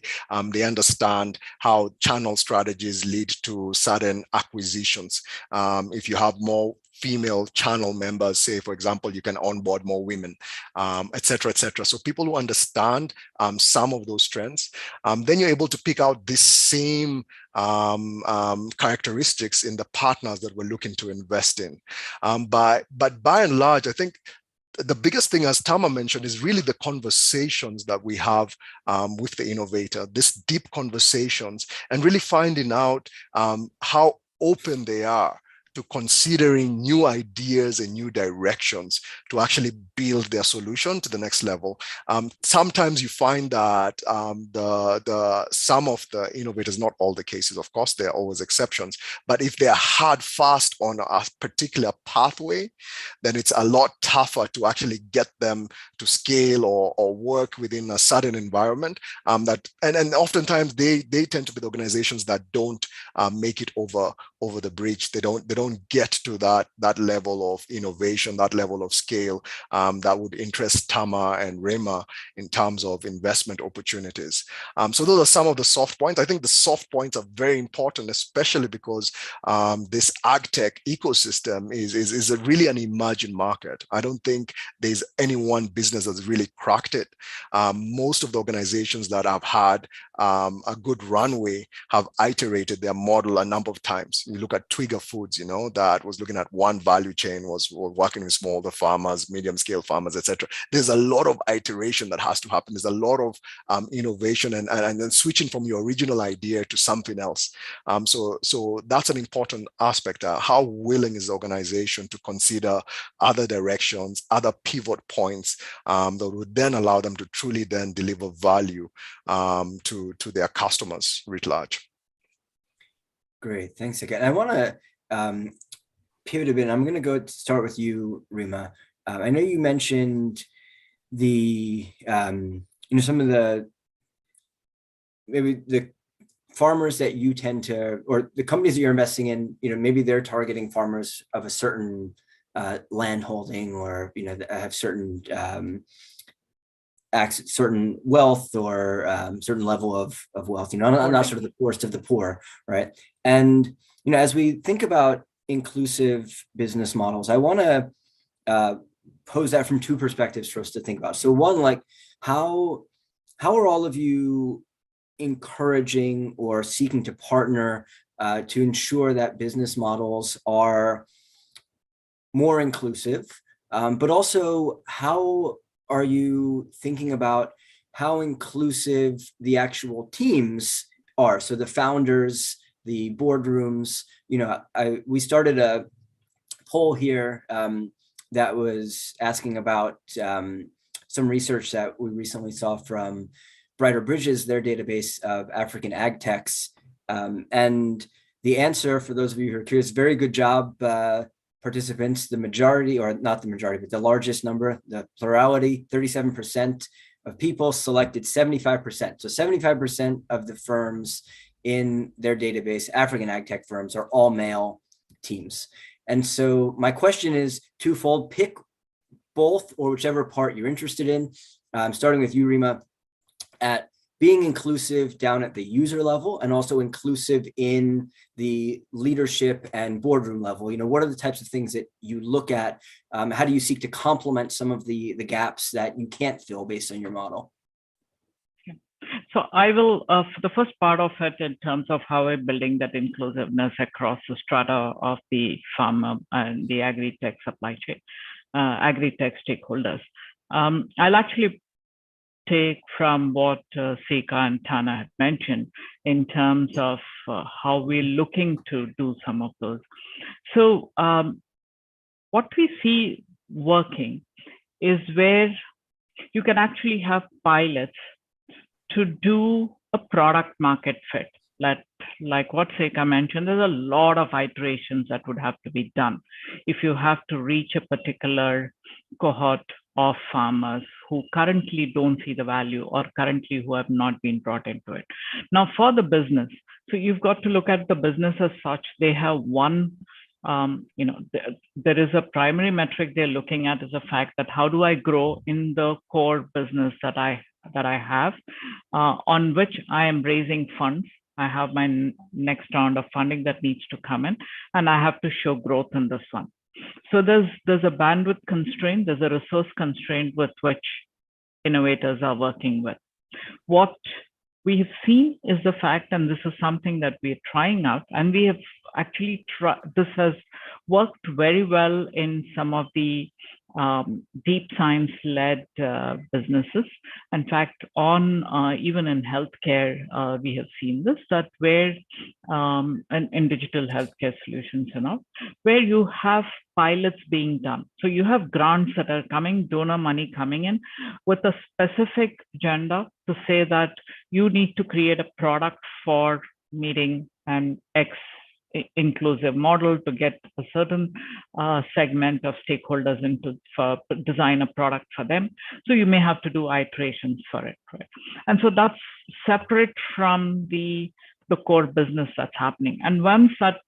S4: they understand how channel strategies lead to certain acquisitions. If you have more female channel members, say, for example, you can onboard more women, et cetera, et cetera. So people who understand some of those trends, then you're able to pick out this same characteristics in the partners that we're looking to invest in. But by and large, I think the biggest thing, as Tama mentioned, is really the conversations that we have with the innovator, this deep conversations, and really finding out how open they are to considering new ideas and new directions to actually build their solution to the next level. Sometimes you find that some of the innovators, not all the cases, of course, there are always exceptions, but if they're hard fast on a particular pathway, then it's a lot tougher to actually get them to scale or work within a certain environment. And oftentimes they tend to be the organizations that don't make it over the bridge. They don't get to that level of innovation, that level of scale that would interest Tama and Rema in terms of investment opportunities. So those are some of the soft points. I think the soft points are very important, especially because this agtech ecosystem is really an emerging market. I don't think there's any one business that's really cracked it. Most of the organizations that have had a good runway have iterated their model a number of times. You look at Twigger Foods, that was looking at one value chain, was working with smaller farmers, medium scale farmers, etc. There's a lot of iteration that has to happen. There's a lot of innovation and then switching from your original idea to something else. So that's an important aspect. How willing is the organization to consider other directions, other pivot points that would then allow them to truly then deliver value to their customers writ large.
S2: Great, thanks again. I want to pivot a bit. I'm going to start with you, Rima. I know you mentioned the some of the maybe the farmers that you tend to, or the companies that you're investing in, maybe they're targeting farmers of a certain land holding, or that have certain certain wealth or certain level of wealth, not sort of the poorest of the poor, right? And as we think about inclusive business models, I want to pose that from two perspectives for us to think about. So one, like how are all of you encouraging or seeking to partner to ensure that business models are more inclusive, but also how are you thinking about how inclusive the actual teams are? So the founders, the boardrooms, we started a poll here that was asking about some research that we recently saw from Brighter Bridges, their database of African ag techs. And the answer, for those of you who are curious, very good job, participants. The majority, or not the majority, but the largest number, the plurality, 37% of people selected 75%. So 75% of the firms in their database, African ag tech firms, are all male teams. And so my question is twofold: pick both or whichever part you're interested in. Starting with you, Rima, at being inclusive down at the user level and also inclusive in the leadership and boardroom level. What are the types of things that you look at? How do you seek to complement some of the gaps that you can't fill based on your model?
S7: So I will, for the first part of it, in terms of how we're building that inclusiveness across the strata of the farmer and the agri-tech supply chain, agri-tech stakeholders. I'll actually take from what Sika and Tana had mentioned in terms of how we're looking to do some of those. So what we see working is where you can actually have pilots to do a product market fit. Like what Sika mentioned, there's a lot of iterations that would have to be done if you have to reach a particular cohort of farmers who currently don't see the value or currently who have not been brought into it. Now for the business, so you've got to look at the business as such. They have one, there is a primary metric they're looking at, is the fact that how do I grow in the core business that I have, on which I am raising funds. I have my next round of funding that needs to come in, and I have to show growth in this one. So there's a bandwidth constraint, there's a resource constraint with which innovators are working with. What we have seen is the fact, and this is something that we're trying out, and we have actually tried, this has worked very well in some of the deep science-led businesses. In fact, even in healthcare, we have seen this, that where in digital healthcare solutions and all, where you have pilots being done. So you have grants that are coming, donor money coming in with a specific agenda to say that you need to create a product for meeting an X inclusive model to get a certain segment of stakeholders into design a product for them. So you may have to do iterations for it, right? And so that's separate from the core business that's happening. And once that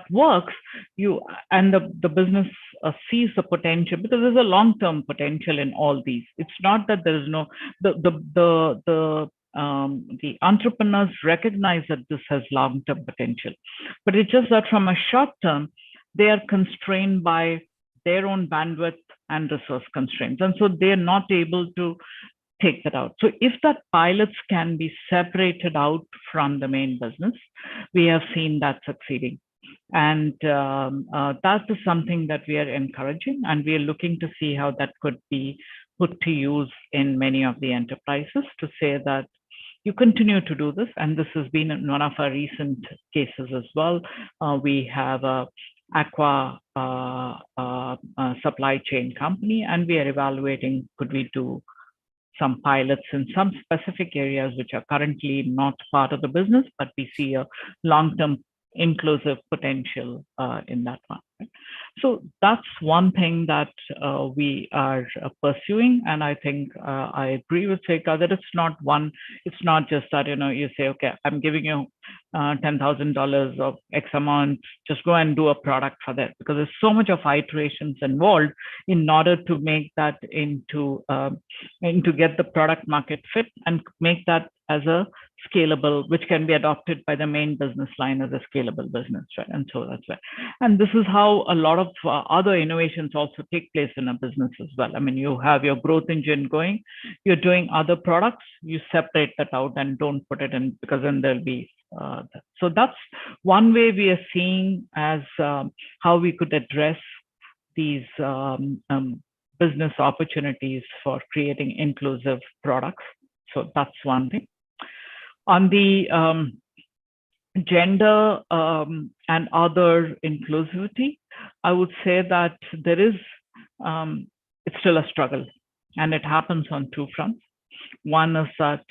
S7: works, the business sees the potential, because there's a long-term potential in all these. It's not that there is no the entrepreneurs recognize that this has long-term potential, but it's just that from a short term, they are constrained by their own bandwidth and resource constraints. And so they're not able to take that out. So if that pilots can be separated out from the main business, we have seen that succeeding. And that is something that we are encouraging, and we are looking to see how that could be put to use in many of the enterprises to say that you continue to do this. And this has been in one of our recent cases as well. We have a aqua supply chain company, and we are evaluating, could we do some pilots in some specific areas which are currently not part of the business, but we see a long-term inclusive potential in that one. Right? So that's one thing that we are pursuing. And I think I agree with Sekar that it's not just that, you say, okay, I'm giving you $10,000 of X amount, just go and do a product for that, because there's so much of iterations involved in order to make that into get the product market fit and make that as a scalable, which can be adopted by the main business line as a scalable business, right? And so that's why. And this is how a lot of other innovations also take place in a business as well. I mean, you have your growth engine going, you're doing other products, you separate that out and don't put it in, because then there'll be so that's one way we are seeing as how we could address these business opportunities for creating inclusive products. So that's one thing. On the gender and other inclusivity, I would say that there is, it's still a struggle, and it happens on two fronts. One is that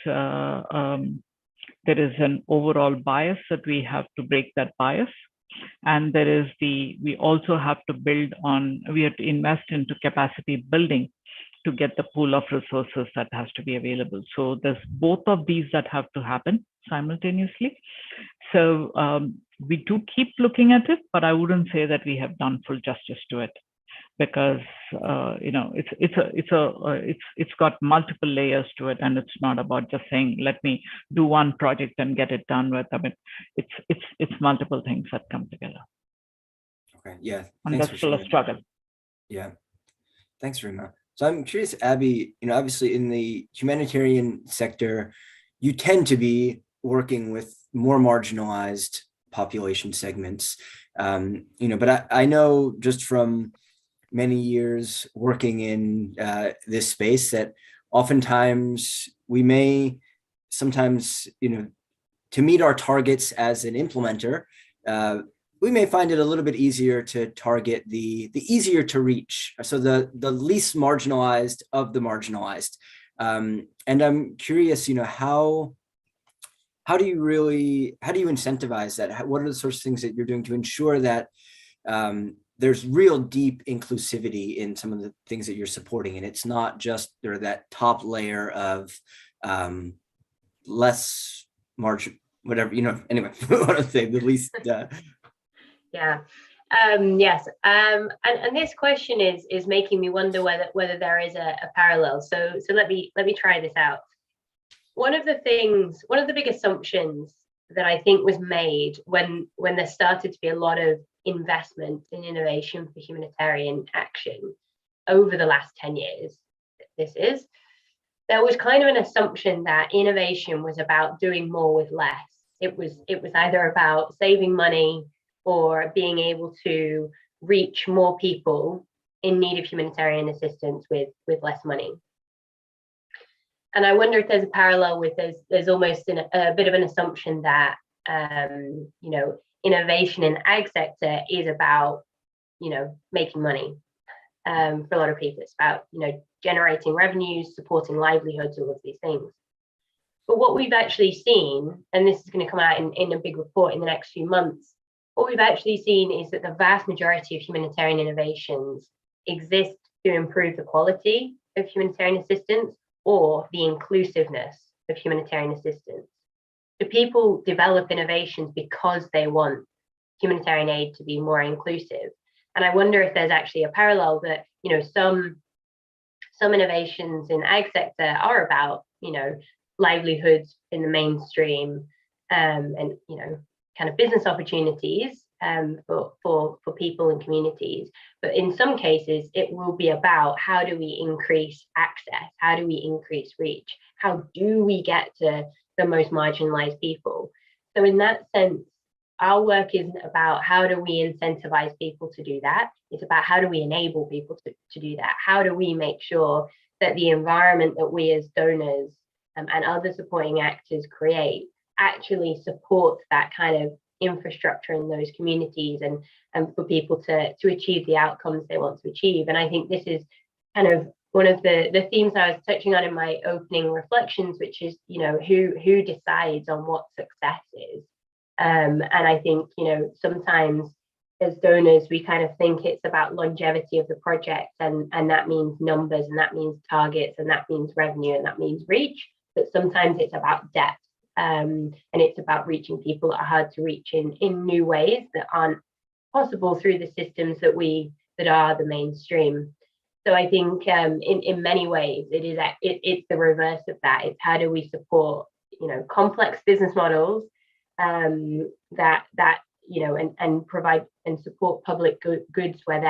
S7: there is an overall bias that we have to break that bias. And there is we also have to we have to invest into capacity building to get the pool of resources that has to be available. So there's both of these that have to happen simultaneously. So we do keep looking at it, but I wouldn't say that we have done full justice to it, because it's got multiple layers to it, and it's not about just saying, let me do one project and get it done with. I mean, it's multiple things that come together.
S2: Okay, yeah.
S7: And that's still a struggle.
S2: Yeah, thanks, Rima. So I'm curious, Abby, obviously in the humanitarian sector, you tend to be working with more marginalized population segments, but I know just from many years working in this space that oftentimes we may sometimes, to meet our targets as an implementer, we may find it a little bit easier to target the easier to reach, so the least marginalized of the marginalized. And I'm curious, how do you incentivize that? What are the sorts of things that you're doing to ensure that there's real deep inclusivity in some of the things that you're supporting, and it's not just that top layer of less margin, whatever, anyway, I want to say the least.
S6: Yeah. Yes. And this question is making me wonder whether there is a parallel. So let me try this out. One of the big assumptions that I think was made when there started to be a lot of investment in innovation for humanitarian action over the last 10 years. There was kind of an assumption that innovation was about doing more with less. It was either about saving money or being able to reach more people in need of humanitarian assistance with less money. And I wonder if there's a parallel with there's almost a bit of an assumption that innovation in the ag sector is about making money. For a lot of people, it's about generating revenues, supporting livelihoods, all of these things. But what we've actually seen, and this is going to come out in a big report in the next few months, what we've actually seen is that the vast majority of humanitarian innovations exist to improve the quality of humanitarian assistance or the inclusiveness of humanitarian assistance. So people develop innovations because they want humanitarian aid to be more inclusive. And I wonder if there's actually a parallel that, some innovations in the ag sector are about, livelihoods in the mainstream, and, kind of business opportunities for people and communities. But in some cases, it will be about how do we increase access? How do we increase reach? How do we get to the most marginalized people? So in that sense, our work isn't about how do we incentivize people to do that. It's about how do we enable people to do that? How do we make sure that the environment that we as donors and other supporting actors create actually supports that kind of infrastructure in those communities and for people to achieve the outcomes they want to achieve. And I think this is kind of one of the themes I was touching on in my opening reflections, which is, who decides on what success is. And I think, sometimes as donors, we kind of think it's about longevity of the project, and that means numbers, and that means targets, and that means revenue, and that means reach. But sometimes it's about depth, and it's about reaching people that are hard to reach in new ways that aren't possible through the systems that are the mainstream. So I think in many ways it's the reverse of that. It's how do we support complex business models that and provide and support public goods where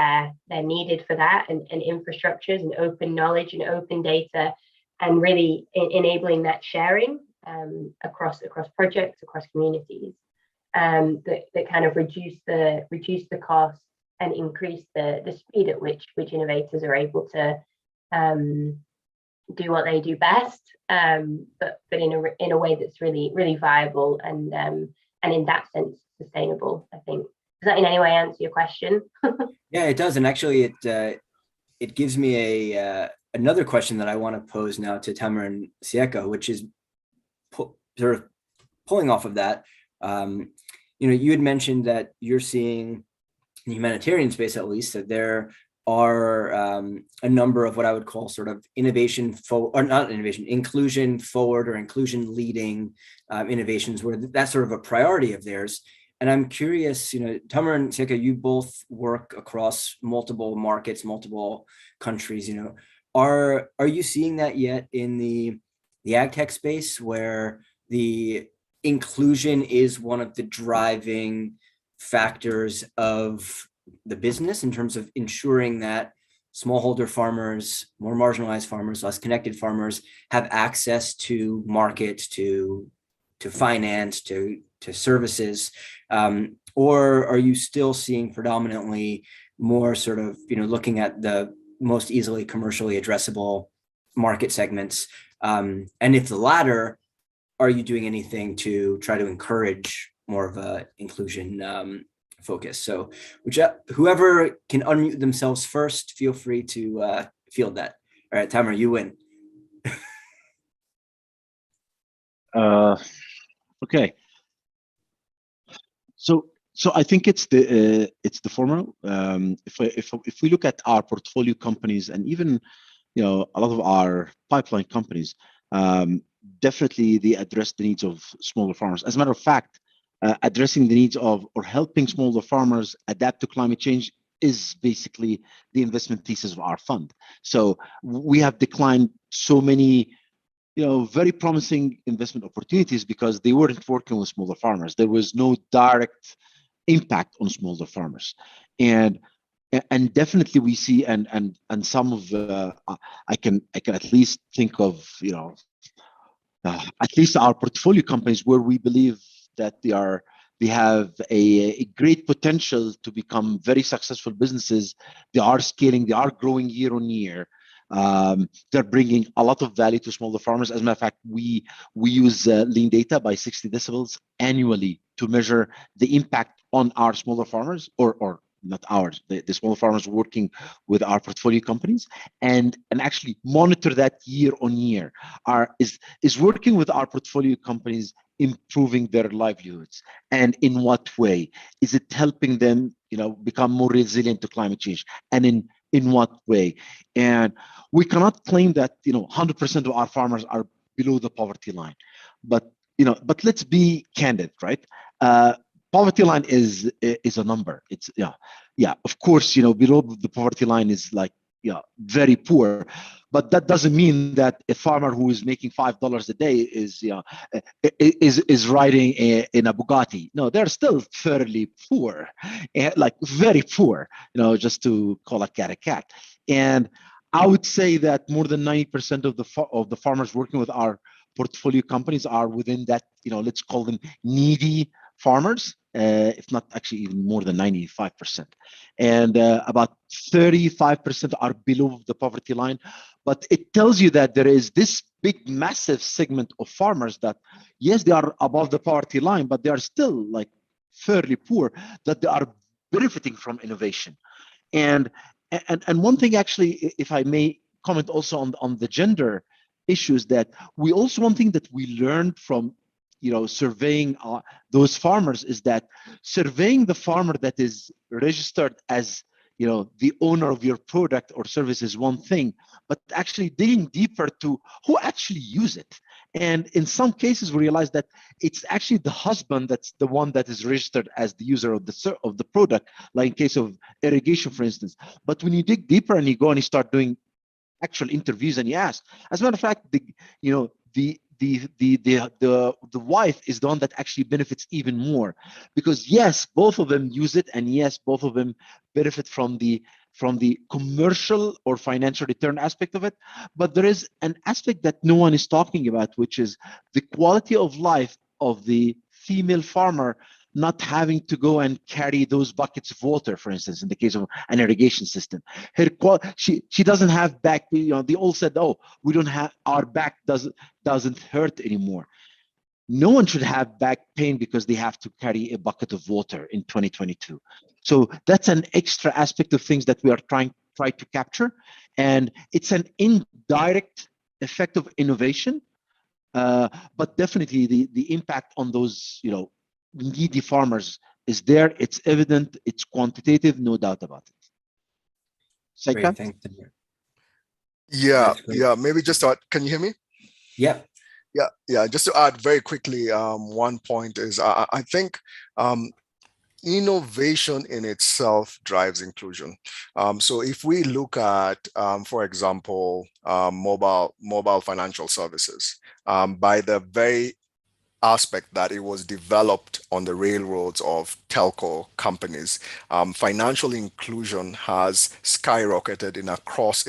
S6: they're needed for that, and infrastructures and open knowledge and open data, and really enabling that sharing across projects, across communities, that kind of reduce the cost and increase the speed at which innovators are able to do what they do best, but in a way that's really viable and in that sense sustainable. I think, does that in any way answer your question?
S2: Yeah, it does, and actually it gives me another question that I want to pose now to Tamer and Sieka, which is sort of pulling off of that. You had mentioned that you're seeing in the humanitarian space, at least, that there are a number of what I would call sort of inclusion forward or inclusion leading innovations where that's sort of a priority of theirs. And I'm curious, Tamer and Sieka, you both work across multiple markets, multiple countries. Are you seeing that yet in the ag tech space, where the inclusion is one of the driving factors of the business in terms of ensuring that smallholder farmers, more marginalized farmers, less connected farmers have access to markets, to finance, to services, or are you still seeing predominantly more sort of looking at the most easily commercially addressable market segments? And if the latter, are you doing anything to try to encourage more of a inclusion focus? So whoever can unmute themselves first, feel free to field that. All right, Tamer, you win.
S5: Okay. So I think it's the former. If we look at our portfolio companies and even a lot of our pipeline companies, definitely they address the needs of smaller farmers. As a matter of fact, addressing the needs of or helping smaller farmers adapt to climate change is basically the investment thesis of our fund. So we have declined so many very promising investment opportunities because they weren't working with smaller farmers. There was no direct impact on smaller farmers, and definitely we see and some of I can at least think of at least our portfolio companies where we believe that they have a great potential to become very successful businesses. They are scaling, they are growing year on year. They're bringing a lot of value to smaller farmers. As a matter of fact, we use lean data by 60 decibels annually to measure the impact on our smaller farmers, or not ours, the smaller farmers working with our portfolio companies, and actually monitor that year on year. Is working with our portfolio companies improving their livelihoods, and in what way? Is it helping them become more resilient to climate change, and in what way? And we cannot claim that 100% of our farmers are below the poverty line, but let's be candid, right? Poverty line is a number. It's of course, below the poverty line is like very poor, but that doesn't mean that a farmer who is making $5 a day is riding in a Bugatti. No, they're still fairly poor, like very poor. Just to call a cat a cat. And I would say that more than 90% of the farmers working with our portfolio companies are within that, let's call them needy farmers, if not actually even more than 95%. And about 35% are below the poverty line. But it tells you that there is this big, massive segment of farmers that, yes, they are above the poverty line, but they are still like fairly poor, that they are benefiting from innovation. And one thing, actually, if I may comment also on the gender issues, that one thing that we learned from surveying those farmers is that surveying the farmer that is registered as the owner of your product or service is one thing, but actually digging deeper to who actually use it. And in some cases, we realize that it's actually the husband that's the one that is registered as the user of the product, like in case of irrigation, for instance. But when you dig deeper and you go and you start doing actual interviews and you ask, as a matter of fact, the wife is the one that actually benefits even more, because yes, both of them use it, and yes, both of them benefit from the commercial or financial return aspect of it. But there is an aspect that no one is talking about, which is the quality of life of the female farmer, not having to go and carry those buckets of water, for instance, in the case of an irrigation system. She doesn't have back, they all said, oh, we don't have, our back doesn't hurt anymore. No one should have back pain because they have to carry a bucket of water in 2022. So that's an extra aspect of things that we are trying to capture. And it's an indirect effect of innovation, but definitely the impact on those, needy farmers is there. It's evident. It's quantitative, no doubt about it.
S2: Great, thanks.
S4: Yeah. Maybe just can you hear me?
S2: Yeah.
S4: Yeah. Just to add very quickly, one point is I think innovation in itself drives inclusion. So if we look at, for example, mobile financial services, by the very aspect that it was developed on the railroads of telco companies, financial inclusion has skyrocketed in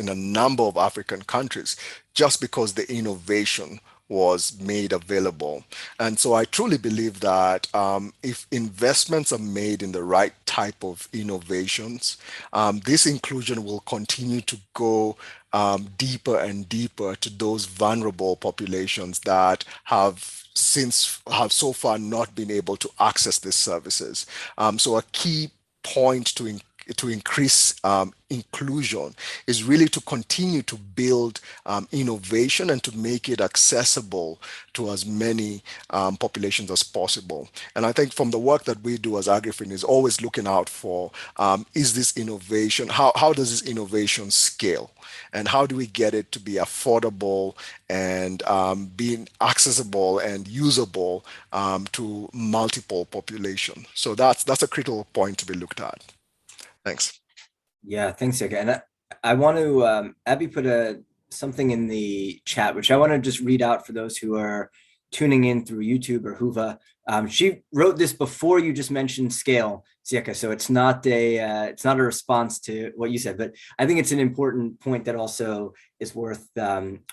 S4: a number of African countries just because the innovation was made available. And so I truly believe that if investments are made in the right type of innovations, this inclusion will continue to go deeper and deeper to those vulnerable populations that have so far not been able to access these services. So a key point to increase inclusion is really to continue to build innovation and to make it accessible to as many populations as possible. And I think from the work that we do as AgriFin is always looking out for, is this innovation, how does this innovation scale? And how do we get it to be affordable and being accessible and usable to multiple populations? So that's a critical point to be looked at. Thanks.
S2: Yeah, thanks again. I want to, Abby put a something in the chat, which I want to just read out for those who are tuning in through YouTube or Huva. She wrote this before you just mentioned scale, Siaka, so it's not a response to what you said, but I think it's an important point that also is worth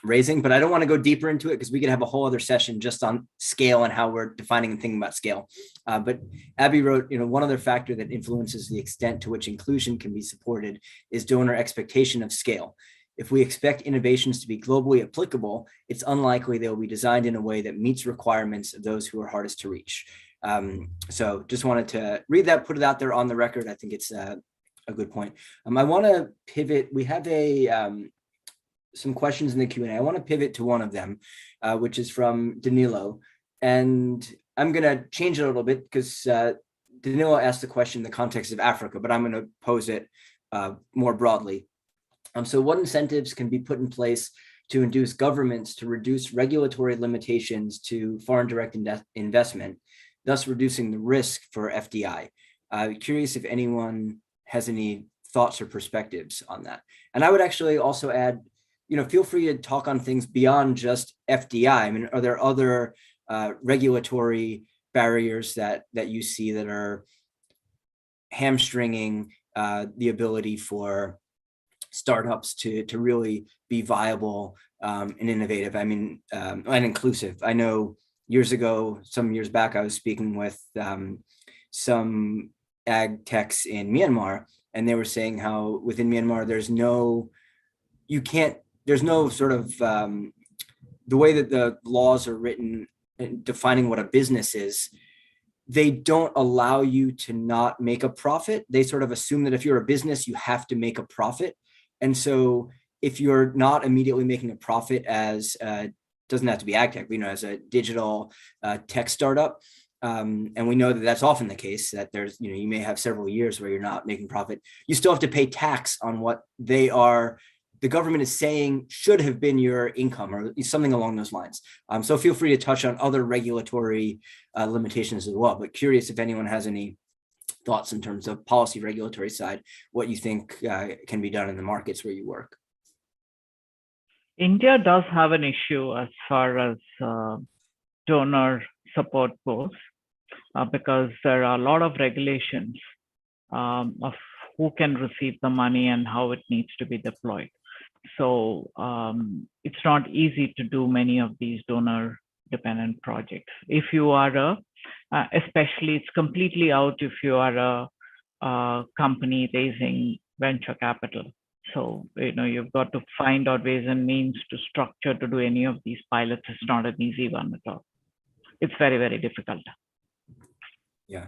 S2: raising. But I don't want to go deeper into it because we could have a whole other session just on scale and how we're defining and thinking about scale. But Abby wrote, one other factor that influences the extent to which inclusion can be supported is donor expectation of scale. If we expect innovations to be globally applicable, it's unlikely they will be designed in a way that meets requirements of those who are hardest to reach. So just wanted to read that, put it out there on the record. I think it's a good point. I want to pivot. We have some questions in the Q&A. I want to pivot to one of them, which is from Danilo. And I'm going to change it a little bit because Danilo asked the question in the context of Africa, but I'm going to pose it more broadly. So what incentives can be put in place to induce governments to reduce regulatory limitations to foreign direct investment, thus reducing the risk for FDI? Curious if anyone has any thoughts or perspectives on that. And I would actually also add, feel free to talk on things beyond just FDI. I mean, are there other regulatory barriers that you see that are hamstringing the ability for startups to really be viable and innovative, and inclusive? I know some years back, I was speaking with some ag techs in Myanmar, and they were saying how within Myanmar, there's no sort of, the way that the laws are written and defining what a business is, they don't allow you to not make a profit. They sort of assume that if you're a business, you have to make a profit. And so if you're not immediately making a profit as doesn't have to be ag tech, as a digital tech startup, and we know that that's often the case, that there's, you may have several years where you're not making profit. You still have to pay tax on what the government is saying should have been your income or something along those lines. So feel free to touch on other regulatory limitations as well, but curious if anyone has any thoughts in terms of policy regulatory side, what you think can be done in the markets where you work.
S7: India does have an issue as far as donor support goes, because there are a lot of regulations of who can receive the money and how it needs to be deployed. So it's not easy to do many of these donor dependent projects. If you are especially it's completely out if you are a company raising venture capital. So, you've got to find out ways and means to structure to do any of these pilots. It's not an easy one at all. It's very, very difficult.
S2: Yeah.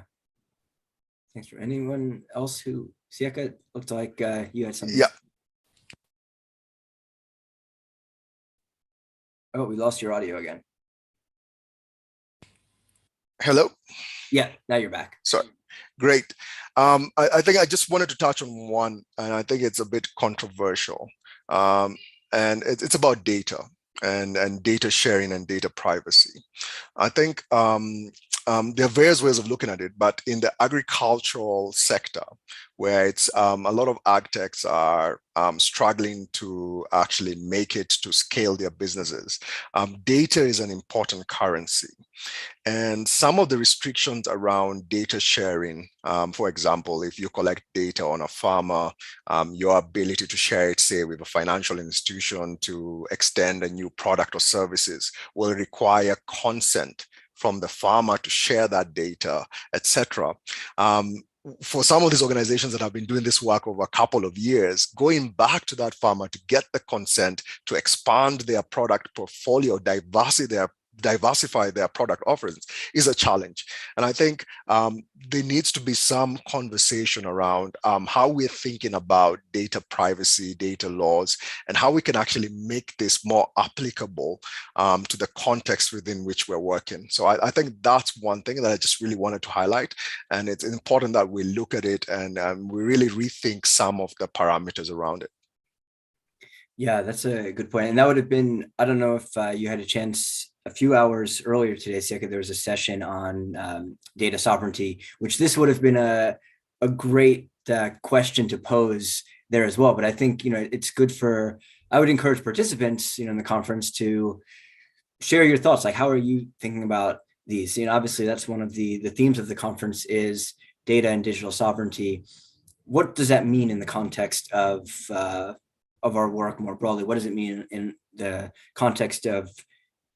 S2: Thanks. For anyone else who, Siaka, looked like you had something.
S4: Yeah.
S2: Oh, we lost your audio again.
S4: Hello?
S2: Yeah, now you're back.
S4: Sorry. Great. I think I just wanted to touch on one, and I think it's a bit controversial. And it's about data and data sharing and data privacy. I think there are various ways of looking at it, but in the agricultural sector, where it's a lot of ag techs are struggling to actually make it to scale their businesses, data is an important currency. And some of the restrictions around data sharing, for example, if you collect data on a farmer, your ability to share it, say, with a financial institution to extend a new product or services will require consent from the farmer to share that data, etc. For some of these organizations that have been doing this work over a couple of years, going back to that farmer to get the consent to expand their product portfolio, diversify their product offerings is a challenge. And I think there needs to be some conversation around how we're thinking about data privacy, data laws, and how we can actually make this more applicable to the context within which we're working. So I think that's one thing that I just really wanted to highlight. And it's important that we look at it and we really rethink some of the parameters around it.
S2: Yeah, that's a good point. And that would have been, I don't know if you had a chance a few hours earlier today, Siaka, there was a session on data sovereignty, which this would have been a great question to pose there as well. But I think, it's good for I would encourage participants, in the conference to share your thoughts. Like, how are you thinking about these? Obviously that's one of the themes of the conference is data and digital sovereignty. What does that mean in the context of our work more broadly? What does it mean in the context of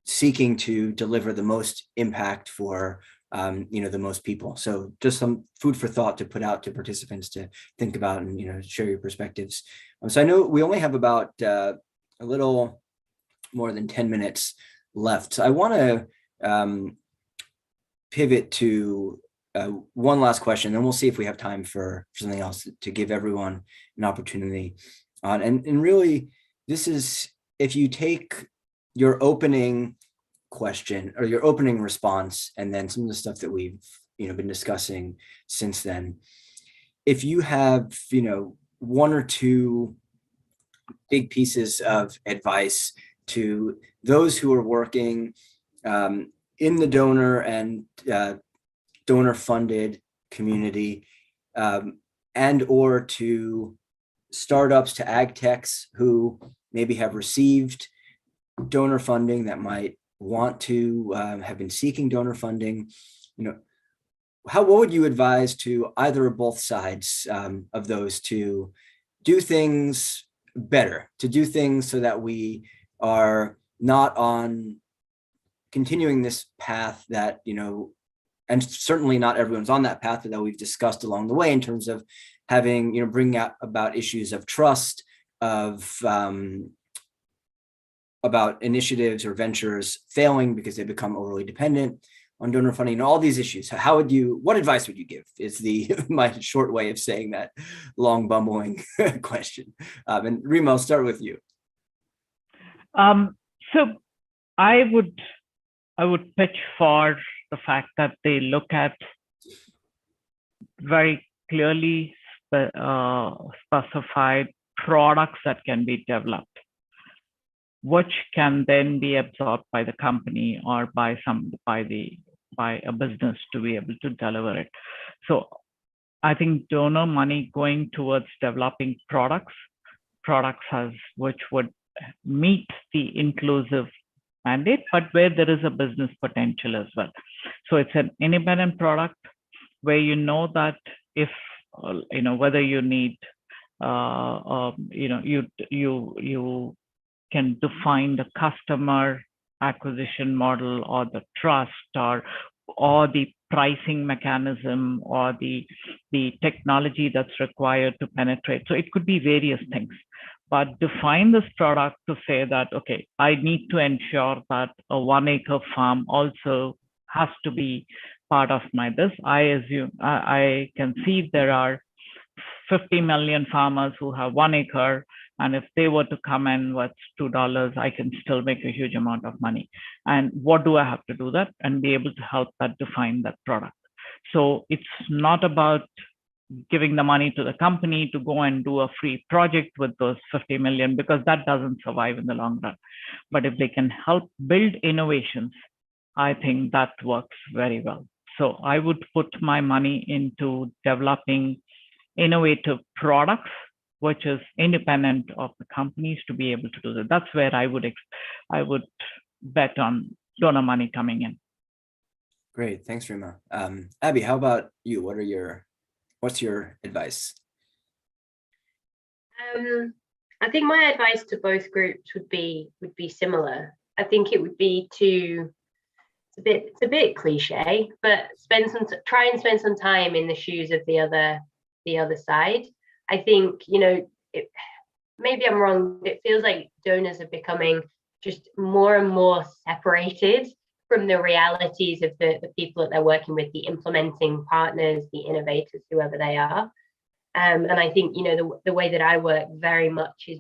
S2: seeking to deliver the most impact for the most people? So just some food for thought to put out to participants to think about and share your perspectives. So I know we only have about a little more than 10 minutes left. So I want to pivot to one last question, then we'll see if we have time for something else to give everyone an opportunity. And really, this is, if you take your opening question or your opening response, and then some of the stuff that we've been discussing since then, if you have one or two big pieces of advice to those who are working in the donor and donor funded community, and or to startups, to ag techs who maybe have received donor funding that might want to have been seeking donor funding, what would you advise to either or both sides of those to do things better, to do things so that we are not on continuing this path that, and certainly not everyone's on that path that we've discussed along the way in terms of having, bringing out about issues of trust, of about initiatives or ventures failing because they become overly dependent on donor funding, and all these issues. What advice would you give is my short way of saying that long bumbling question. And Rima, I'll start with you.
S7: So I would pitch for the fact that they look at very clearly specified products that can be developed, which can then be absorbed by the company or by a business to be able to deliver it. So I think donor money going towards developing products which would meet the inclusive mandate, but where there is a business potential as well. So it's an independent product where that if whether you need you can define the customer acquisition model or the trust or the pricing mechanism or the technology that's required to penetrate. So it could be various things, but define this product to say that, okay, I need to ensure that a 1 acre farm also has to be part of this. I can see there are 50 million farmers who have 1 acre, and if they were to come in with $2, I can still make a huge amount of money. And what do I have to do that and be able to help that define that product? So it's not about giving the money to the company to go and do a free project with those 50 million, because that doesn't survive in the long run. But if they can help build innovations, I think that works very well. So I would put my money into developing innovative products, which is independent of the companies to be able to do that. That's where I would bet on donor money coming in.
S2: Great, thanks, Rima. Abby, how about you? What's your advice?
S6: I think my advice to both groups would be similar. I think it would be it's a bit cliche, but try and spend some time in the shoes of the other side. I think, maybe I'm wrong, but it feels like donors are becoming just more and more separated from the realities of the people that they're working with, the implementing partners, the innovators, whoever they are. And I think, the way that I work very much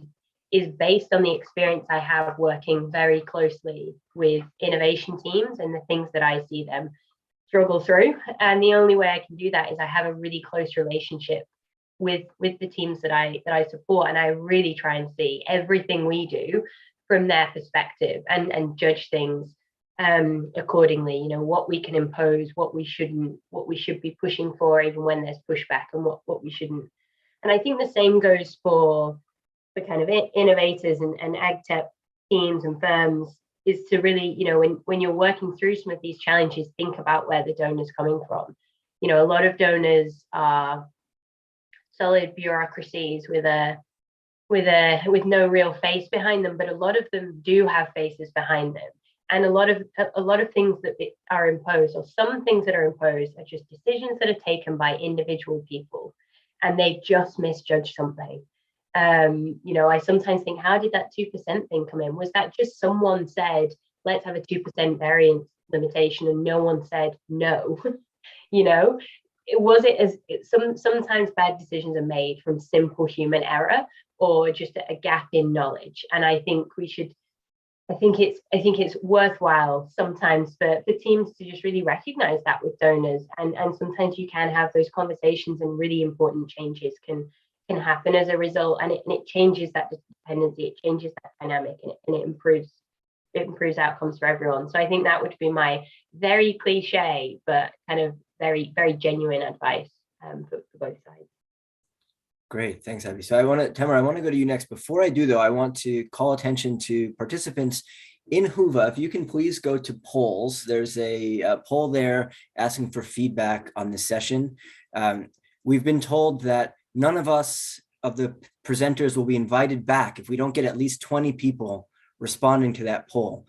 S6: is based on the experience I have working very closely with innovation teams and the things that I see them struggle through. And the only way I can do that is I have a really close relationship with the teams that I support, and I really try and see everything we do from their perspective and judge things accordingly. What we can impose, what we shouldn't, what we should be pushing for even when there's pushback, and what we shouldn't. And I think the same goes for kind of innovators and ag tech teams and firms is to really, you know, when you're working through some of these challenges, think about where the donor's coming from. You know, a lot of donors are solid bureaucracies with no real face behind them, but a lot of them do have faces behind them. And a lot of things that are imposed, or some things that are imposed, are just decisions that are taken by individual people, and they just misjudge something. You know, I sometimes think, how did that 2% thing come in? Was that just someone said, let's have a 2% variance limitation, and no one said no? You know, sometimes bad decisions are made from simple human error or just a gap in knowledge. And I think it's worthwhile sometimes for teams to just really recognize that with donors, and sometimes you can have those conversations and really important changes can happen as a result, and it changes that dependency, it changes that dynamic, and it improves outcomes for everyone. So I think that would be my very cliche but kind of very, very genuine advice for both sides.
S2: Great, thanks, Abby. So Tamara, I want to go to you next. Before I do, though, I want to call attention to participants in Whova. If you can please go to polls. There's a poll there asking for feedback on the session. We've been told that none of us, of the presenters, will be invited back if we don't get at least 20 people responding to that poll.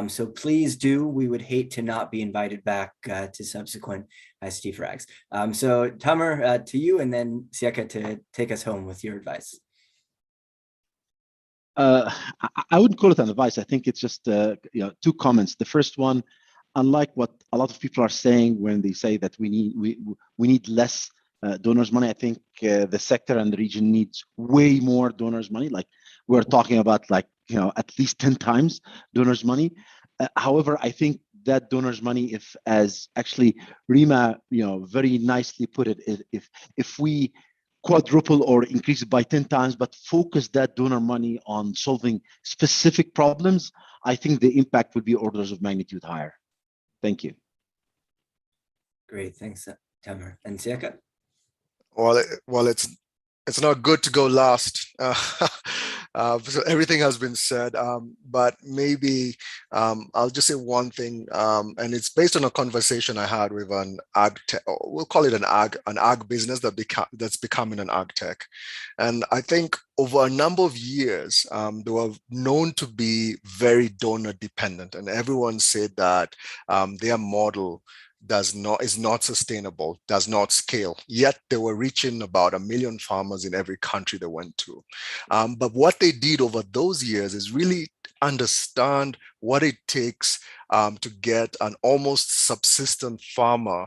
S2: So please do. We would hate to not be invited back to subsequent ICT frags. So Tamer, to you, and then Siaka to take us home with your advice.
S5: I wouldn't call it an advice. I think it's just two comments. The first one, unlike what a lot of people are saying when they say that we need less donors money, I think the sector and the region needs way more donors money. Like we're talking about, like, you know, at least 10 times donors money. However, I think that donors money, if, as actually Rima, you know, very nicely put it, if we quadruple or increase it by 10 times, but focus that donor money on solving specific problems, I think the impact would be orders of magnitude higher. Thank you.
S2: Great, thanks, Tamer. And Siaka?
S4: Well, it's not good to go last. So everything has been said, but maybe I'll just say one thing, and it's based on a conversation I had with an ag tech, we'll call it an ag business that's becoming an ag tech. And I think over a number of years, they were known to be very donor dependent, and everyone said that their model is not sustainable, does not scale. Yet they were reaching about 1 million farmers in every country they went to. But what they did over those years is really understand what it takes to get an almost subsistent farmer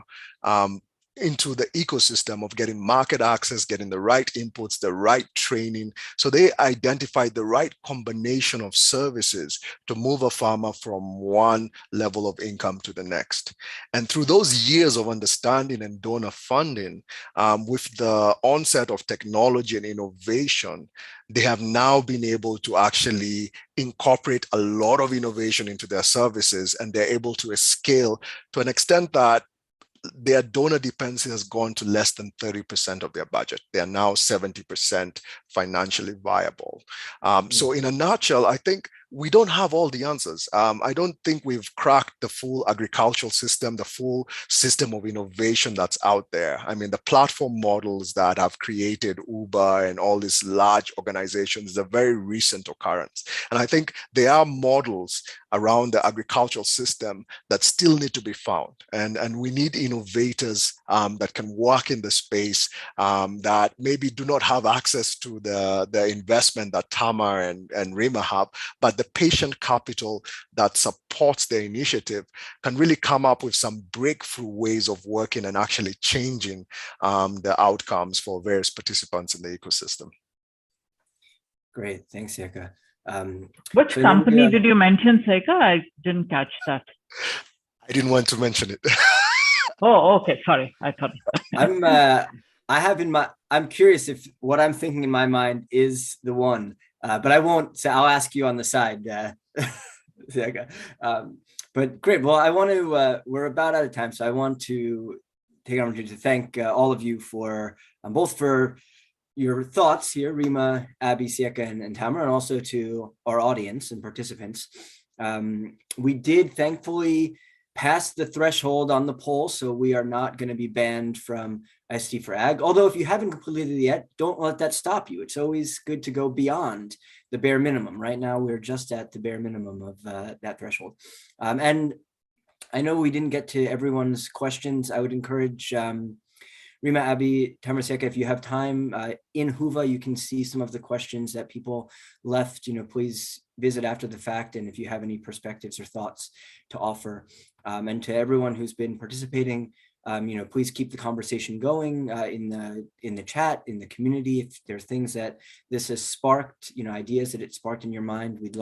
S4: into the ecosystem of getting market access, getting the right inputs, the right training. So they identified the right combination of services to move a farmer from one level of income to the next. And through those years of understanding and donor funding, with the onset of technology and innovation, they have now been able to actually incorporate a lot of innovation into their services, and they're able to scale to an extent that their donor dependency has gone to less than 30% of their budget. They are now 70% financially viable. So in a nutshell, I think we don't have all the answers. I don't think we've cracked the full agricultural system, the full system of innovation that's out there. I mean, the platform models that have created Uber and all these large organizations is a very recent occurrence. And I think there are models around the agricultural system that still need to be found. And we need innovators that can work in the space that maybe do not have access to the investment that Tamar and Rima have, but the patient capital that supports their initiative can really come up with some breakthrough ways of working and actually changing the outcomes for various participants in the ecosystem.
S2: Great, thanks, Siaka.
S7: Which company did you mention, Siaka? I didn't catch that.
S4: I didn't want to mention it.
S7: Oh, okay, sorry. I thought.
S2: I'm curious if what I'm thinking in my mind is the one. But I won't say. I'll ask you on the side. But great. Well, I want to. We're about out of time, so I want to take an opportunity to thank all of you for both for your thoughts here, Rima, Abby, Sieka, and Tamara, and also to our audience and participants. We did thankfully pass the threshold on the poll, so we are not going to be banned from IST for Ag. Although if you haven't completed it yet, don't let that stop you. It's always good to go beyond the bare minimum. Right now, we're just at the bare minimum of that threshold. And I know we didn't get to everyone's questions. I would encourage Rima, Abby, Tamara, Sieka, if you have time, in Whova, you can see some of the questions that people left. Please visit after the fact, and if you have any perspectives or thoughts to offer. And to everyone who's been participating, please keep the conversation going in the chat, in the community. If there are things that this has sparked, ideas that it sparked in your mind, we'd love